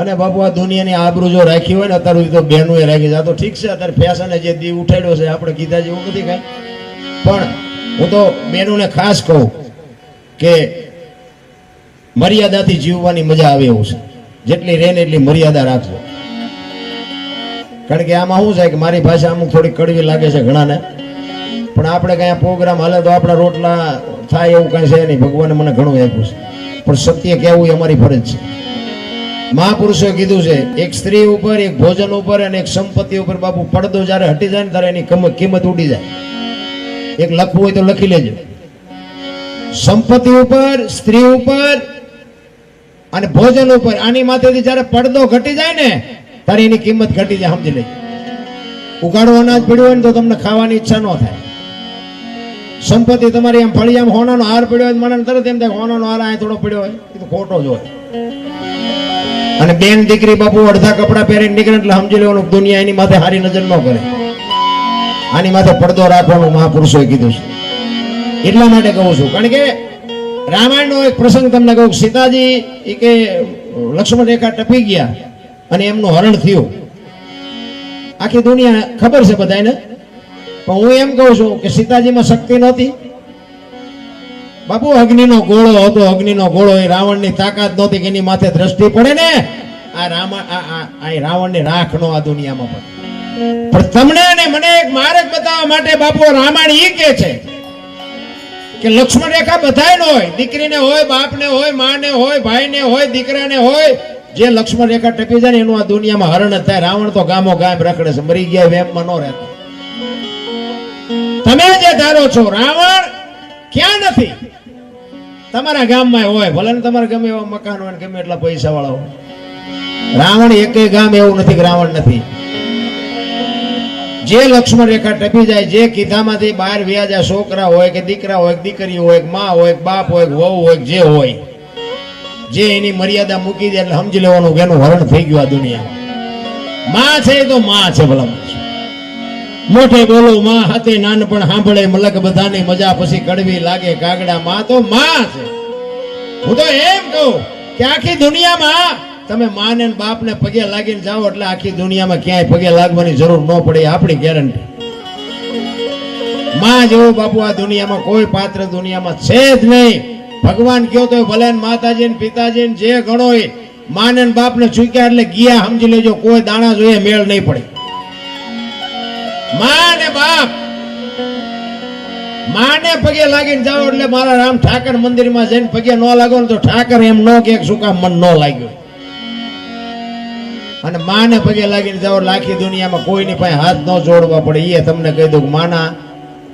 અને બાપુ આ દુનિયાની આબરૂ જો રાખી હોય ને અત્યાર સુધી તો બહેનોએ રાખી છે. આ તો ઠીક છે, અત્યારે ફેશને જે દી ઉઠાડ્યો છે આપણે કીધા જેવું નથી કાંઈ. પણ હું તો બહેનોને ખાસ કહું કે મર્યાદાથી જીવવાની મજા આવે એવું છે. જેટલી રહે ને એટલી મર્યાદા રાખજો. કારણ કે આમાં શું છે કે મારી ભાષા અમુક થોડી કડવી લાગે છે ઘણાને, પણ આપણે કઈ પ્રોગ્રામ હાલે તો આપણા રોટલા થાય એવું કઈ છે નહીં. ભગવાને મને ઘણું આપ્યું છે, પણ સત્ય કહેવું એ અમારી ફરજ છે. મહાપુરુષોએ કીધું છે એક સ્ત્રી ઉપર, એક ભોજન ઉપર અને એક સંપત્તિ ઉપર બાપુ પડદો જયારે હટી જાય ને ત્યારે એની કિંમત ઉડી જાય. એક લખવું હોય તો લખી લેજો. સંપત્તિ ઉપર, સ્ત્રી ઉપર અને ભોજન ઉપર, આની માથેથી જયારે પડદો ઘટી જાય ને ત્યારે એની કિંમત ઘટી જાય. સમજી લેજો. ઉગાડો અનાજ પડ્યું હોય ને તો તમને ખાવાની ઈચ્છા ન થાય. સંપત્તિ તમારી આમ ફળિયામાં હોનાનો હાર પડ્યો હોય મને તરત એમ થાય હોનાનો હાર અહીં થોડો પડ્યો હોય, એ તો ખોટો જ હોય. અને બેન દીકરી બાપુ અડધા કપડા પહેરીને નીકળે એટલે સમજી લેવાનું દુનિયા એની માથે હારી નજર ન કરે. આની માથે પડદો રાખવાનું મહાપુરુષોએ કીધું છે. એટલા માટે કહું છું, કારણ કે રામાયણનો એક પ્રસંગ તમને કહું. સીતાજી એ કે લક્ષ્મણ રેખા ટપી ગયા અને એમનું હરણ થયું. આખી દુનિયા ખબર છે બધાને, પણ હું એમ કહું છું કે સીતાજીમાં શક્તિ નહોતી બાપુ. અગ્નિનો ગોળો હતો, અગ્નિનો ગોળો. એ રાવણની તાકાત નહોતી કે એની માથે દ્રષ્ટિ પડે ને. આ રાવણની રાખ નો આ દુનિયામાં પણ તમને અને મને એક માર્ગ બતાવવા માટે બાપુ રામાયણ ઈ કે છે કે લક્ષ્મણ રેખા બધાય નો હોય. દીકરીને હોય, બાપને હોય, માને હોય, ભાઈને હોય, દીકરાને હોય. જે લક્ષ્મણ રેખા ટપી જાય ને એનું આ દુનિયામાં હરણ જ થાય. રાવણ તો ગામો ગામ રખડે છે, મરી ગયા વેમમાં ન રહેતો. તમે જે ધારો છો રાવણ ક્યાં નથી, તમારા ગામમાં હોય. ભલે ને તમારા ગમે એવા મકાન હોય, ગમે એટલા પૈસા વાળા હોય. રાવણ એકેય ગામ એવું નથી કે રાવણ નથી. જે લક્ષ્મણ રેખા ટપી જાય, જે કીધામાંથી બહાર વ્યા જાય, છોકરા હોય કે દીકરા હોય, દીકરી હોય, માં હોય, બાપ હોય, વહુ હોય, જે હોય, જે એની મર્યાદા મૂકી દે એટલે સમજી લેવાનું કે એનું હરણ થઈ ગયું આ દુનિયામાં. માં છે તો માં છે. ભલા મોઢે બોલો માં, હાથે નાનપણ સાંભળે મલક બધાની મજા, પછી કડવી લાગે કાગડા. માં તો માં છે. હું તો એમ કહું કે આખી દુનિયામાં તમે માને બાપને પગે લાગીને જાઓ એટલે આખી દુનિયામાં ક્યાંય પગે લાગવાની જરૂર ન પડે, આપણી ગેરંટી. માં જેવો બાપુ આ દુનિયામાં કોઈ પાત્ર દુનિયામાં છે જ નહીં. ભગવાન કયો તો ભલે માતાજી ને પિતાજી જે ગણો એ માને બાપને ચૂક્યા એટલે ગયા. સમજી લેજો કોઈ દાણા જોઈએ મેળ નહીં પડે. માં ને બાપ, માને પગે લાગીને જાઓ એટલે મારા રામ ઠાકર મંદિરમાં જઈને પગે ન લાગો ને તો ઠાકર એમ ન કે શું કામ મન ન લાગ્યું. અને માને પગે લાગીને જાઓ એટલે આખી દુનિયામાં કોઈની પાસે હાથ ન જોડવા પડે. એ તમને કહી દઉં, માના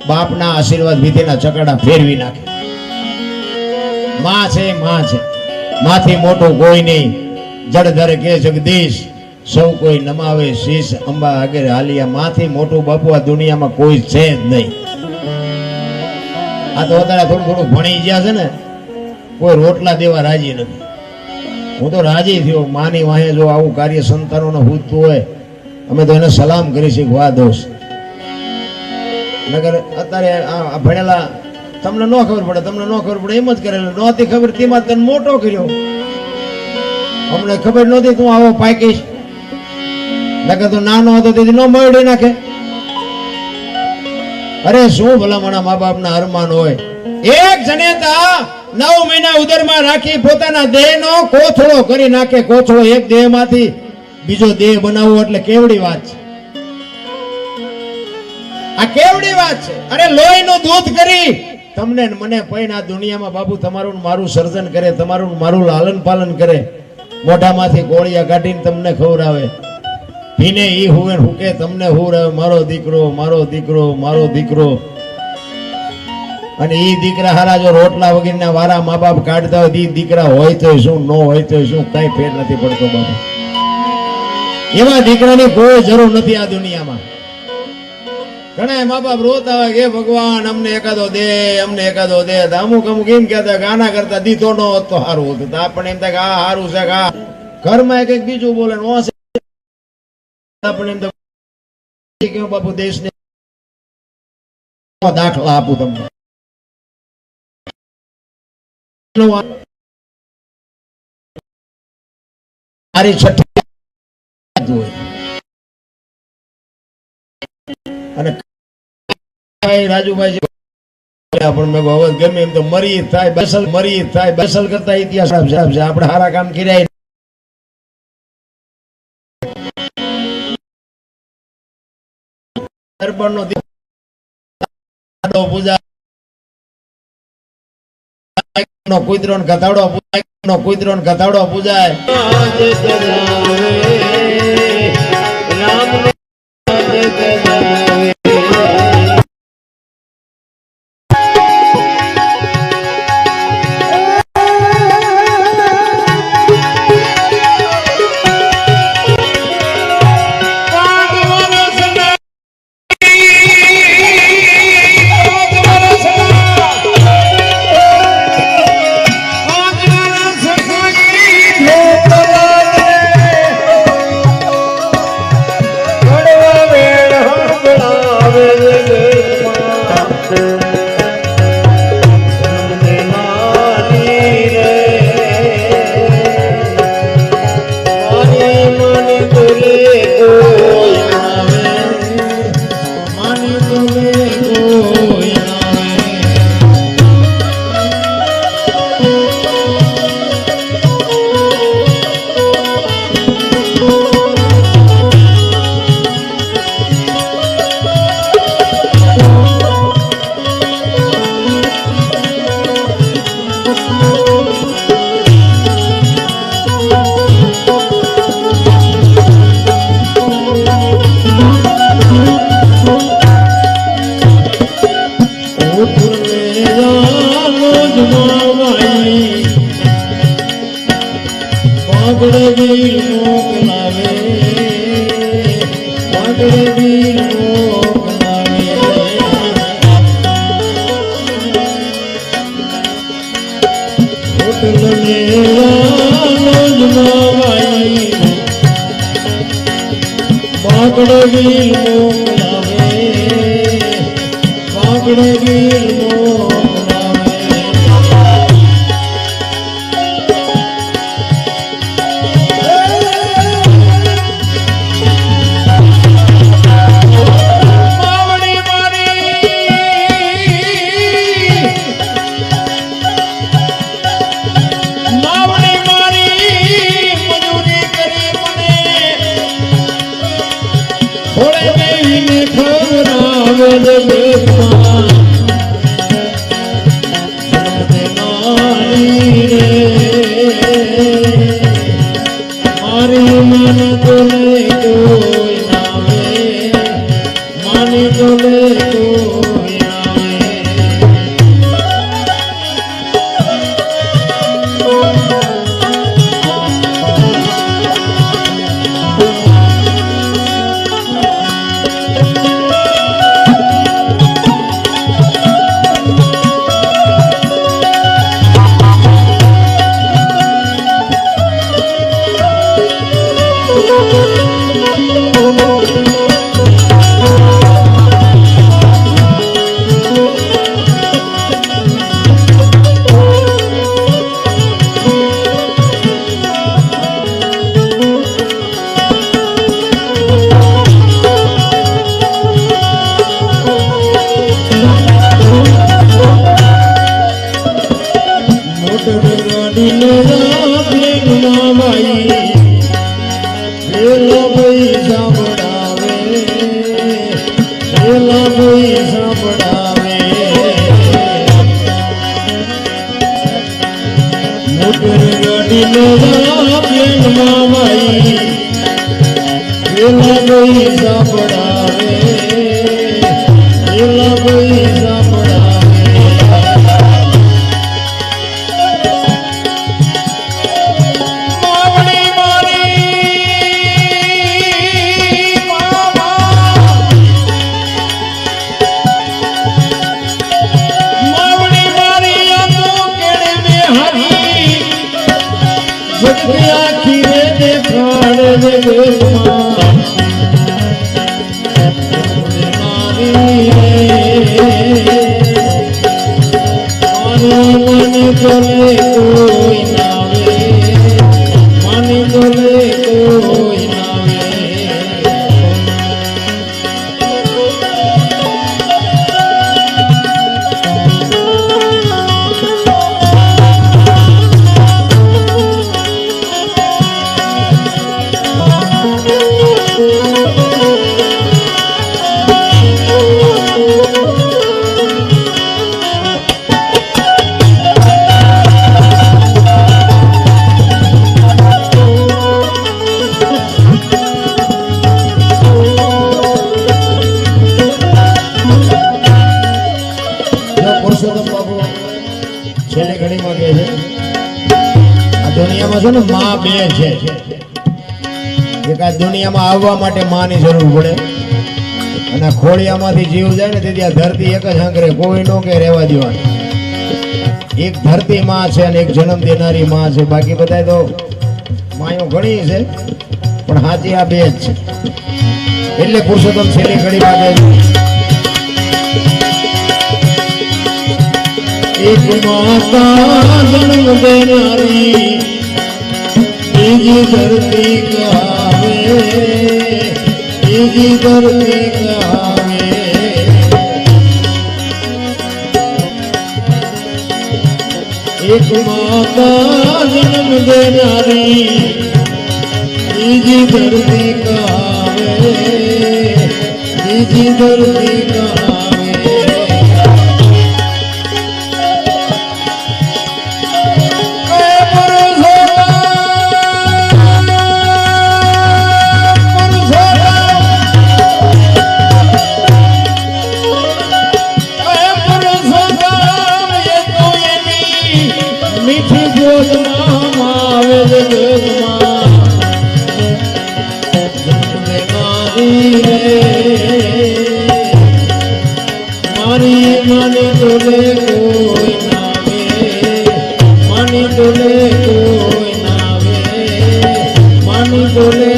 બાપના આશીર્વાદ વિધિના ચકડા ફેરવી નાખે. માં છે, માં છે. માથી મોટું કોઈ નહીં. જળધર કે જગદીશ, સૌ કોઈ નમાવે શીશ, અંબા આગળ હાલિયા. માથી મોટું બાપુ આ દુનિયામાં કોઈ છે જ નહીં. આ તો અત્યારે થોડું ભણી ગયા છે ને, કોઈ રોટલા દેવા રાજી નથી. હું તો રાજી થયો. માની વાહે જો આવું કાર્ય સંતાનોને પૂછતું હોય, અમે તો એને સલામ કરીશું. વાહ દોસ્ત, નગર અત્યારે આ ભણેલા તમને ન ખબર પડે, તમને ન ખબર પડે એમ જ કરેલું. નહોતી ખબર તેમાં તને મોટો કર્યો. અમને ખબર નહોતી તું આવો પાકીશ. નકર તો નાનો હતો તેથી ન મળી નાખે. અરે શું ભલામણા મા બાપના અરમાન હોય. એક જનેતા 9 મહિના ઉદરમાં રાખી પોતાના દેહનો કોથળો કરી નાખે. કોથળો એક દેહમાંથી બીજો દેહ બનાવવો એટલે કેવડી વાત છે. આ કેવડી વાત છે. અરે લોહીનું દૂધ કરી તમને મને પૈન આ દુનિયામાં બાપુ તમારું મારું સર્જન કરે, તમારું મારું લાલન પાલન કરે. મોઢામાંથી ગોળિયા કાઢીને તમને ખવડાવે. ભીને ઈ હુવે હુકે તમને હુરાવે. મારો દીકરો, મારો દીકરો, મારો દીકરો. અને ઈ દીકરા હારા જો રોટલા વગેરેના વારા મા બાપ કાઢતા હોય, ઈ દીકરા હોય તો શું, ન હોય તો શું, કઈ ફેર નથી પડતો બાપુ. એવા દીકરાની કોઈ જરૂર નથી આ દુનિયામાં. ઘણા મા બાપ રોતા હોય કે ભગવાન અમને એકાદો દે, અમને એકાદો દે. અમુક અમુક એમ કહેતા કે આના કરતા દીધો ન હોત તો સારું હતું. તો આપણને એમ થાય કે આ સારું છે કે આ ઘરમાં કઈક બીજું બોલે. આપણે એમ તો બાપુ દેશને દાખલા આપું તમને. મારી છઠ્ઠી હોય અને રાજુભાઈ પણ મેં અવાજ ગમે એમ તો મરી થાય બેસલ કરતા ઇતિહાસ છે આપણે સારા કામ કર્યા દરબારનો પૂજા કુતરો કથાડો પૂજાય मन बोले કોઈ નાવે છેલ્લી ઘડીમાં કહે છે આ દુનિયામાં છે ને માં બે છે. એક આ દુનિયામાં આવવા માટે માની જરૂર પડે અને ખોળિયામાંથી જીવ જાય ને તેથી આ ધરતી એક જ આંકરે કોઈ નો કે રહેવા દેવાની. એક ધરતી માં છે અને એક જન્મ દેનારી માં છે. બાકી બધા તો માયો ઘણી છે પણ હાજી આ બે જ છે. એટલે પુરુષોત્તમ છેલ્લી ઘડીમાં કહે એક માતા જન્મ દેનારી બીજી ધરતી કહાવે બીજી ધરતી કહાવે. એક માતા જન્મ દેનારી બીજી ધરતી કહાવે બીજી ધરતી કહાવે. મારી માની તોલે કોઈ નાવે માની તોલે કોઈ નાવે માની તોલે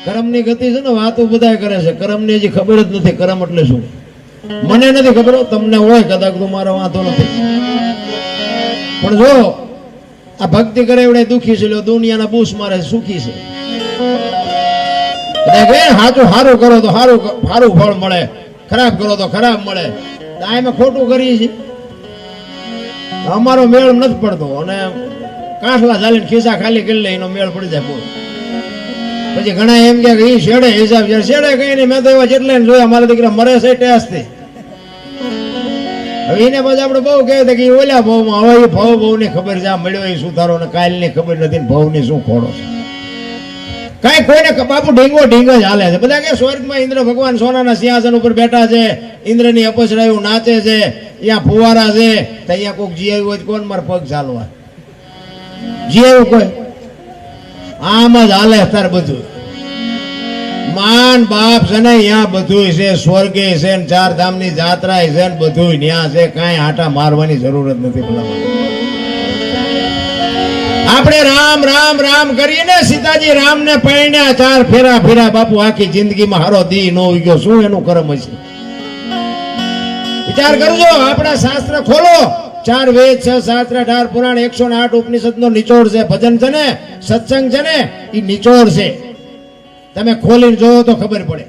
કર્મની ગતિ છે ને વાતો બધા કરે છે. કર્મની હજી ખબર જ નથી કર્મ એટલે શું. મને નથી ખબર, તમને હોય કદાચ તો મારો વાંધો નથી. પણ જો આ ભક્તિ કરે એવડે દુખી છે, દુનિયાના બૂસ મારે સુખી છે. સાચું સારું કરો તો સારું સારું ફળ મળે, ખરાબ કરો તો ખરાબ મળે. એમાં ખોટું કરીએ છીએ. અમારો મેળ નથી પડતો અને કાંઠલા ચાલીને ખિસ્સા ખાલી કરી લે એનો મેળ પડી જાય પૂરો. પછી ઘણા એમ કે એ શેડે હિસાબ છે. શેડે કઈ નહીં, મેં તો એવા જેટલે જોયા મારા દીકરા મરે છે ટેસ્ટથી. હવે એને પછી આપણે બહુ કહે કે ઓલા ભાવમાં હવે એ ભાવ બહુ ની ખબર છે, આ મળ્યો એ સુધારો ને કાલની ખબર નથી ને ભાવની શું ખોડો છે. કઈ કોઈને બાપુ ઢીંગો ઢીંગ જ હાલે છે. બધા કે સ્વર્ગમાં ઇન્દ્ર ભગવાન સોનાના સિંહાસન ઉપર બેઠા છે, ઇન્દ્રની અપસરાયું નાચે છે, અહીંયા ફુવારા છે, તો અહીંયા કોઈક જીવ્યું હોય કોણ મારે પગ ચાલવા જીવ્યું કોઈ આમ જ હાલે. અત્યારે બધું માન બાપ છે ને અહીંયા બધું છે, સ્વર્ગે છે ને ચાર ધામ ની જાત્રા છે ને બધું ત્યાં છે. કાંઈ આટા મારવાની જરૂર જ નથી. આપણે રામ રામ રામ કરીને સીતાજી રામ ને પૈણ્યા, ચાર ફેરા ફેરા બાપુ આખી જિંદગીમાં હારો દી નો ગયો. શું એનું કર્મ હશે? વિચાર કરજો. આપણા શાસ્ત્ર ખોલો, 4 વેદ 6 શાસ્ત્ર 18 પુરાણ 108 ઉપનિષદ નો નિચોડ છે. ભજન છે ને સત્સંગ છે ને એ નિચોડ છે. તમે ખોલીને જોવો તો ખબર પડે.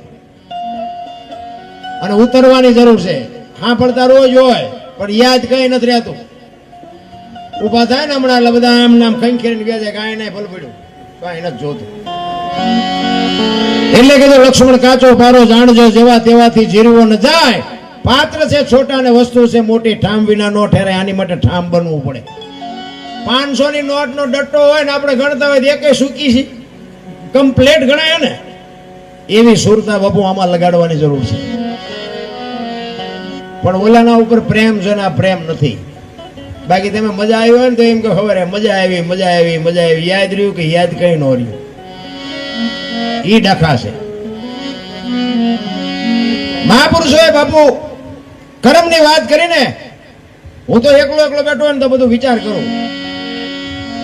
અને ઉતરવાની જરૂર છે. સાંભળતા રોજ હોય પણ યાદ કઈ નથી રહેતું. ઉભા થાય ને હમણાં બધા આમ નામ ખંખેરીને ગયા છે, કાંઈ નહીં ભલ પડ્યું, કાંઈ નથી જોતું. એટલે કીધું લક્ષ્મણ કાચો પારો જાણજો જેવા તેવાથી જીરવો ન જાય. પાત્ર છે છોટા ને વસ્તુ છે મોટી, ઠામ વિના નો ઠેરે. આની માટે ઠામ બનવું પડે. 500 ની નોટ નો ડટ્ટો હોય ને આપણે ગણતા હોય એકે સૂકી છે, કમ્પ્લેટ ગણાય ને, એવી સુરતા બાપુ આમાં લગાડવાની જરૂર છે. પણ ઓલાના ઉપર પ્રેમ છે ને આ પ્રેમ નથી. બાકી તમે મજા આવી હોય ને તો એમ કે ખબર મજા આવી મજા આવી મજા આવી, યાદ રહ્યું કે યાદ કઈ ન રહ્યું, ઈ ડખા છે. મહાપુરુષોએ બાપુ કર્મની વાત કરીને હું તો એકલો બેઠો ને તો બધું વિચાર કરું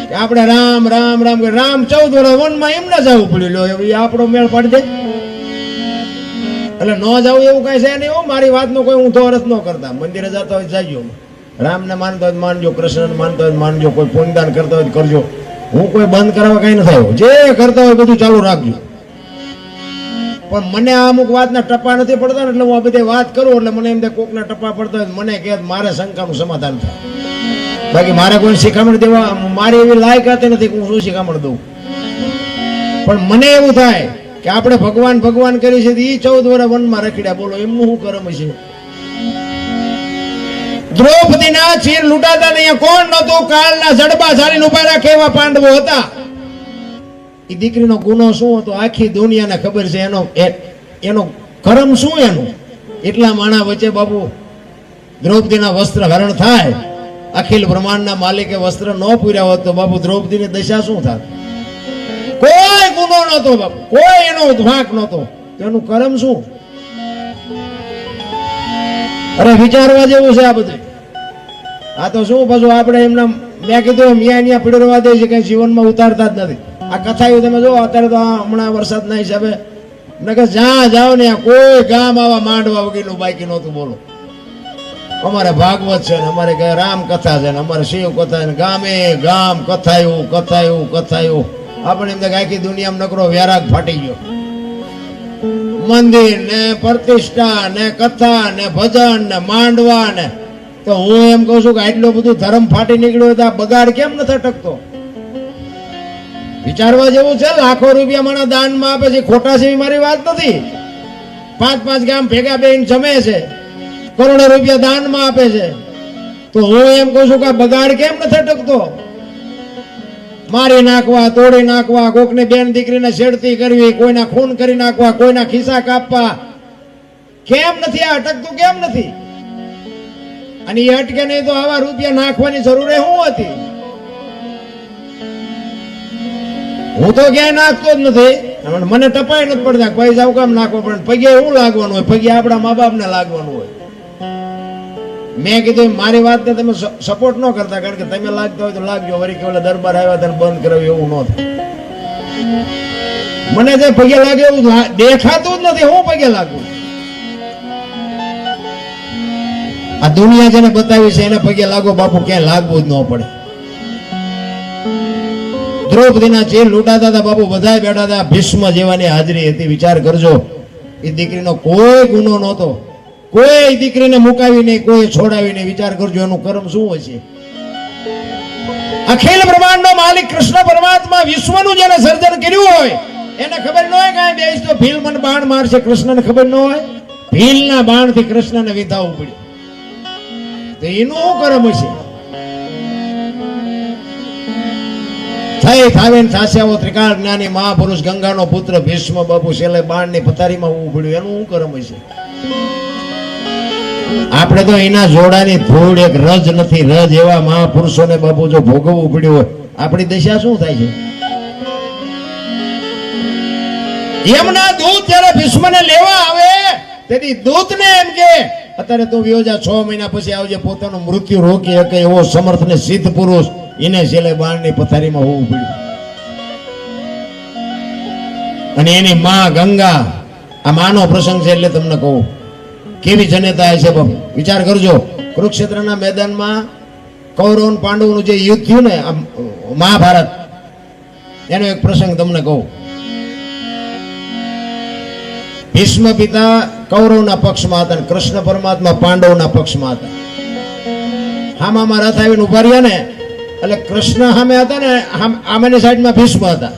કે આપણે રામ રામ રામ કે રામ 14 વર્ષ વનમાં એમ ના જવું પડ્યું. લો એ આપણો મેળ પાડી દે એટલે ન જવું એવું કઈ છે નહીં. મારી વાતનો કોઈ ઊંધો અર્થ ન કરતા. મંદિરે જતા હોય જાજો, રામને માનતો હોય માનજો, કૃષ્ણને માનતો હોય માનજો, કોઈ પુણ્યદાન કરતા હોય કરજો. હું કોઈ બંધ કરાવવા કઈ નથી આવ્યો. જે કરતા હોય બધું ચાલુ રાખજો. પણ મને આ અમુક વાતના ટપ્પા નથી પડતા ને એટલે હું આ બધી વાત કરું એટલે મને એમ કોકના ટપ્પા પડતા હોય મને કે મારે શંકાનું સમાધાન થાય. બાકી મારે કોઈ શિખામણ દેવા મારી એવી લાયકાત નથી કે હું શું શિખામણ દઉં. પણ મને એવું થાય કે આપણે ભગવાન ભગવાન કરી છે એ 14 વર્ષ વનમાં રખડ્યા. બોલો એમનું શું કર્મ છે? દ્રૌપદીના ચીર લૂંટાતા ને કોણ નહોતું? કાળના જડબા ઝાલીને ઉભા રાખે એવા પાંડવો હતા. એ દીકરીનો ગુનો શું હતો આખી દુનિયાને ખબર છે. એનો કર્મ શું એનું? એટલા માણા વચ્ચે બાપુ દ્રૌપદીના વસ્ત્ર હરણ થાય. અખિલ બ્રહ્માંડના માલિકે વસ્ત્ર ન પૂર્યા હોત તો બાપુ દ્રૌપદીની દશા શું થાત? કોઈ ગુનો નહોતો બાપુ, કોઈ એનો વાંક નહોતો. એનું કર્મ શું? અરે વિચારવા જેવું છે આ બધું. આ તો શું પાછું આપણે એમના મેં કીધું મિયા પીડરવા દે છે, કઈ જીવનમાં ઉતારતા જ નથી. આ કથા તમે જો અત્યારે તો હમણાં વરસાદના હિસાબે નકર જ્યાં જાઓ ને કોઈ ગામ આવા માંડવા વગેરેનું બાકી નહોતું. બોલો અમારે ભાગવત છે ને અમારે રામ કથા છે ને અમારે શિવ કથા ને ગામે ગામ કથાયું કથાયું કથાયું. આપણે એમ આખી દુનિયામાં નકરો વ્યારાગ ફાટી ગયો. મંદિર ને પ્રતિષ્ઠા ને કથા ને ભજન ને માંડવા ને. તો હું એમ કઉ છું કે આટલું બધું ધર્મ ફાટી નીકળ્યો તો આ બગાડ કેમ નથી અટકતો? વિચારવા જેવું છે. લાખો રૂપિયા મારા દાનમાં આપે છે, ખોટા છે મારી વાત નથી. 5 ગામ ભેગા બેન જમે છે, કરોડો રૂપિયા દાનમાં આપે છે. તો હું એમ કહું છું કે બગાડ કેમ નથી અટકતો? મારી નાખવા, તોડી નાખવા, કોકની બેન દીકરીને છેડતી કરવી, કોઈના ખૂન કરી નાખવા, કોઈના ખિસ્સા કાપવા, કેમ નથી આ અટકતું? કેમ નથી? અને એ અટકે નહીં તો આવા રૂપિયા નાખવાની જરૂર શું હતી? હું તો ક્યાંય નાખતો જ નથી. મને ટપાઈ નથી પડતા. પૈસા કામ નાખવો પડે? પગે શું લાગવાનું હોય? પગે આપણા મા બાપ ને લાગવાનું હોય. મેં કીધું મારી વાતને તમે સપોર્ટ ન કરતા, કારણ કે તમે લાગતા હોય તો લાગજો. વળી કે ઓલા દરબાર આવ્યા તને બંધ કરાવ્યું એવું ન થાય. મને જે પગે લાગે એવું દેખાતું જ નથી. હું પગે લાગુ? આ દુનિયા જેને બતાવી છે એને પગે લાગો બાપુ, ક્યાંય લાગવું જ ન પડે. દ્રૌપદીના ચીર લૂંટાતા હતા બાપુ, બધા બેઠા હતા. ભીષ્મ જેવાની હાજરી હતી. વિચાર કરજો, એ દીકરીનો કોઈ ગુનો નહોતો. કોઈ દીકરીને મુકાવી નહીં, કોઈ છોડાવી નહીં. વિચાર કરજો એનું કર્મ શું હોય છે? અખિલ બ્રહ્માંડનો માલિક કૃષ્ણ પરમાત્મા વિશ્વનું જેને સર્જન કર્યું હોય એને ખબર ન હોય કાંઈ બેસ તો ભીલ મને બાણ મારશે. કૃષ્ણને ખબર ન હોય? ભીલના બાણથી કૃષ્ણને વિધાવવું પડ્યું. તો એનું શું કર્મ હશે? થઈ થાવે થાસ્યાઓ ત્રિકાળ જ્ઞાની મહાપુરુષ ગંગાનો પુત્ર ભીષ્મ બાપુ છેલ્લે બાણની પથારીમાં ઊભું પડ્યું. એનું શું કર્મ હશે? આપણે તો એના જોડાની ધૂળ એક રજ નથી. રજ એવા મહાપુરુષોને બાપુ જો ભોગવવું પડ્યું હોય આપણી દશા શું થાય છે? એમના દૂત જયારે ભીષ્મને લેવા આવે તેથી દૂતને એમ કે અત્યારે તું વ્યોજા 6 મહિના પછી આવજે. પોતાનું મૃત્યુ રોકી શકે એવો સમર્થ ને સિદ્ધ પુરુષ એને છેલ્લે બાણની પથારીમાં હોવું પડ્યું. અને એની માં ગંગા, આ માનો પ્રસંગ છે એટલે તમને કહું કેવી જનતા છે બાપુ. વિચાર કરજો, કુરુક્ષેત્રના મેદાનમાં કૌરવ પાંડવોનું જે યુદ્ધ થયું ને મહાભારત, એનો એક પ્રસંગ તમને કહું. ભીષ્મ પિતા કૌરવના પક્ષમાં હતા, કૃષ્ણ પરમાત્મા પાંડવના પક્ષમાં હતા. હામામાં રથ આવીને ઉભા રહ્યા ને એટલે કૃષ્ણ સામે હતા ને આમાંની સાઈડમાં ભીષ્મ હતા.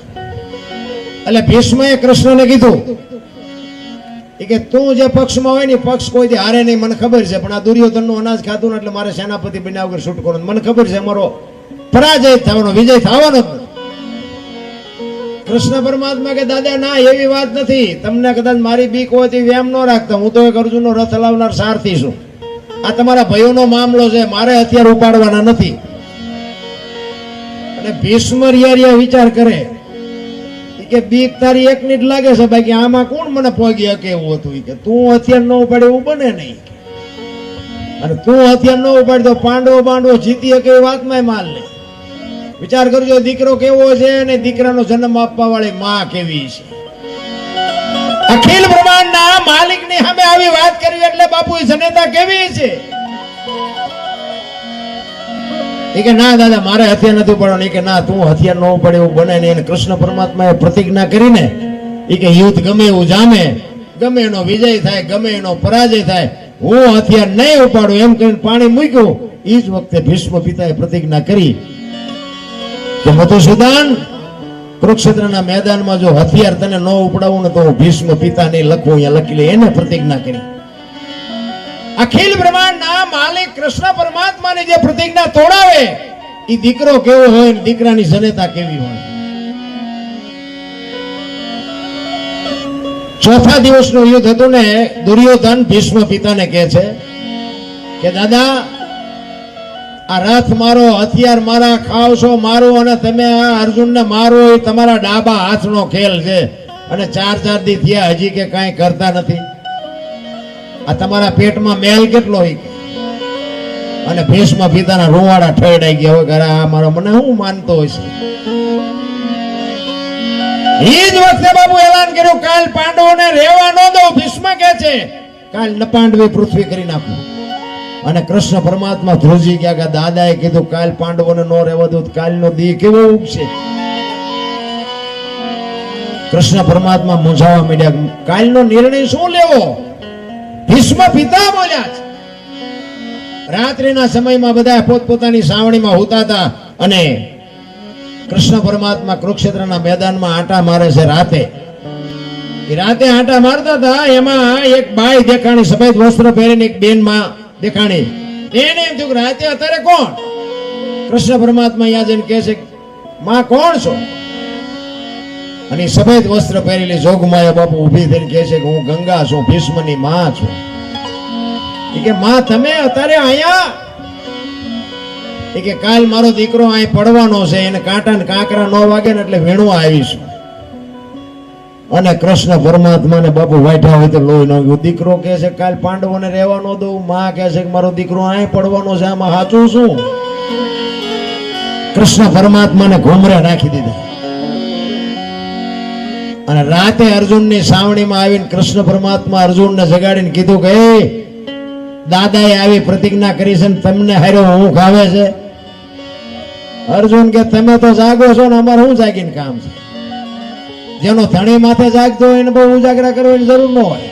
એટલે ભીષ્મએ કૃષ્ણને કીધું કે તું જે પક્ષમાં હોય ને પક્ષ કોઈથી હારે નહીં, મને ખબર છે, પણ આ દુર્યોધનનું અનાજ ખાતું ને એટલે મારે સેનાપતિ બન્યા વગર છૂટકો નથી. મને ખબર છે અમારો પરાજય થવાનો, વિજય થવાનો જ નથી. કૃષ્ણ પરમાત્મા કે દાદા ના, એવી વાત નથી. તમને કદાચ મારી બીક હોય તો વેમ ન રાખતા. હું તો એક અર્જુનનો રથ હલાવનાર સારથી છું. આ તમારા ભાઈઓનો મામલો છે, મારે હથિયાર ઉપાડવાના નથી. અને ભીષ્મ રિયા વિચાર કરે કે બીક તારી એકની જ લાગે છે, બાકી આમાં કોણ મને પોગી શકે એવું હતું. કે તું હથિયાર ન ઉપાડે એવું બને નહીં, અને તું હથિયાર ન ઉપાડ તો પાંડવો જીતી શકે એ વાતમાં માલ નહીં. વિચાર કરજો, દીકરો કેવો છે અને દીકરાનો જન્મ આપવા વાળી માં કેવી છે. અખિલ બ્રહ્માંડના માલિકની સામે આવી વાત કરવી એટલે બાપુ એ જનેતા કેવી છે. કે ના દાદા, મારે હથિયાર નથી ઉપાડવાનું. કે ના, તું હથિયાર ન ઉપાડે એવું બને નહીં. અને કૃષ્ણ પરમાત્માએ પ્રતિજ્ઞા કરીને કે યુદ્ધ ગમે એવું જામે, ગમે એનો વિજય થાય, ગમે એનો પરાજય થાય, હું હથિયાર નહીં ઉપાડું એમ કહીને પાણી મૂક્યું. એ જ વખતે ભીષ્મ પિતાએ પ્રતિજ્ઞા કરી કે મધુસૂદન, કુરુક્ષેત્રના મેદાનમાં જો હથિયાર તને ન ઉપડાવું ને તો હું ભીષ્મ પિતા નહીં લખું. અહીંયા લખી લે. એને પ્રતિજ્ઞા કરી. અખિલ બ્રહ્માંડના માલિક કૃષ્ણ પરમાત્માની જે પ્રતિજ્ઞા તોડાવે, એ દીકરો કેવો હોય ને દીકરાની જનેતા કેવી હોય. ચોથા દિવસનું યુદ્ધ હતું ને દુર્યોધન ભીષ્મ પિતાને કહે છે કે દાદા, આ રથ મારો, હથિયાર મારા, ખાવ છો મારું, અને તમે આ અર્જુનને મારો એ તમારા ડાબા હાથનો ખેલ છે. અને 4 દી થયા હજી કે કાંઈ કરતા નથી. આ તમારા પેટમાં મેલ કેટલો હોય. અને ભીષ્મ પિતાના રૂવાડા ઠરડાઈ ગયા હોય. ઘરે આ મારો મને હું માનતો હોય છે. એ જ વખતે બાબુ એલાન કર્યું, કાલ પાંડવોને રહેવા ન દો. ભીષ્મ કહે છે કાલ નપાંડવી પૃથ્વી કરી નાખું. અને કૃષ્ણ પરમાત્મા ધ્રુજી ગયા કે દાદાએ કીધું કાલ પાંડવોને ન રહેવા દો, કાલનો દી કેવો ઉગશે. કૃષ્ણ પરમાત્મા મૂંઝાવા માંડ્યા, કાલનો નિર્ણય શું લેવો. ભીષ્મ પિતા બોલ્યા છે. રાત્રિના સમયમાં બધા પોતપોતાની સાવણીમાં હોતા હતા અને કૃષ્ણ પરમાત્મા કુરુક્ષેત્રના મેદાનમાં આંટા મારે છે. રાતે આંટા મારતા હતા. એમાં એક બાઈ દેખાણી, સફેદ વસ્ત્ર પહેરીને એક બેન માં દેખાણી. એને એમ થયું રાતે અત્યારે કોણ. કૃષ્ણ પરમાત્મા અહીંયા જઈને કહે છે, માં કોણ છો. અને સફેદ વસ્ત્ર પહેરેલી જોગમાયા બાપુ ઊભી થઈને કહે છે કે હું ગંગા છું, ભીષ્મની માં છું. કે માં તમે અત્યારે અહીંયા. કે કાલ મારો દીકરો અહીં પડવાનો છે, એને કાંટા ને કાંકરા ન વાગે ને એટલે વેણવા આવીશું. અને કૃષ્ણ પરમાત્માને બાપુ વાઠા હોય તો લોહી ન ગયું. દીકરો કહે છે કાલ પાંડવોને રહેવા ન દઉં. માં કહે છે કે મારો દીકરો અહીં પડવાનો છે, આમાં સાચું શું. કૃષ્ણ પરમાત્માને ઘુમરે રાખી દીધા. અને રાતે અર્જુનની સાવણીમાં આવીને કૃષ્ણ પરમાત્મા અર્જુનને જગાડીને કીધું કે દાદાએ આવી પ્રતિજ્ઞા કરી છે ને તમને હાર્યો હું ખાવે છે. અર્જુન કે તમે તો જાગો છો ને અમારે શું જાગીને કામ છે. જેનો ધણી માથે જાગતો હોય એને બહુ ઉજાગરા કરવાની જરૂર ન હોય.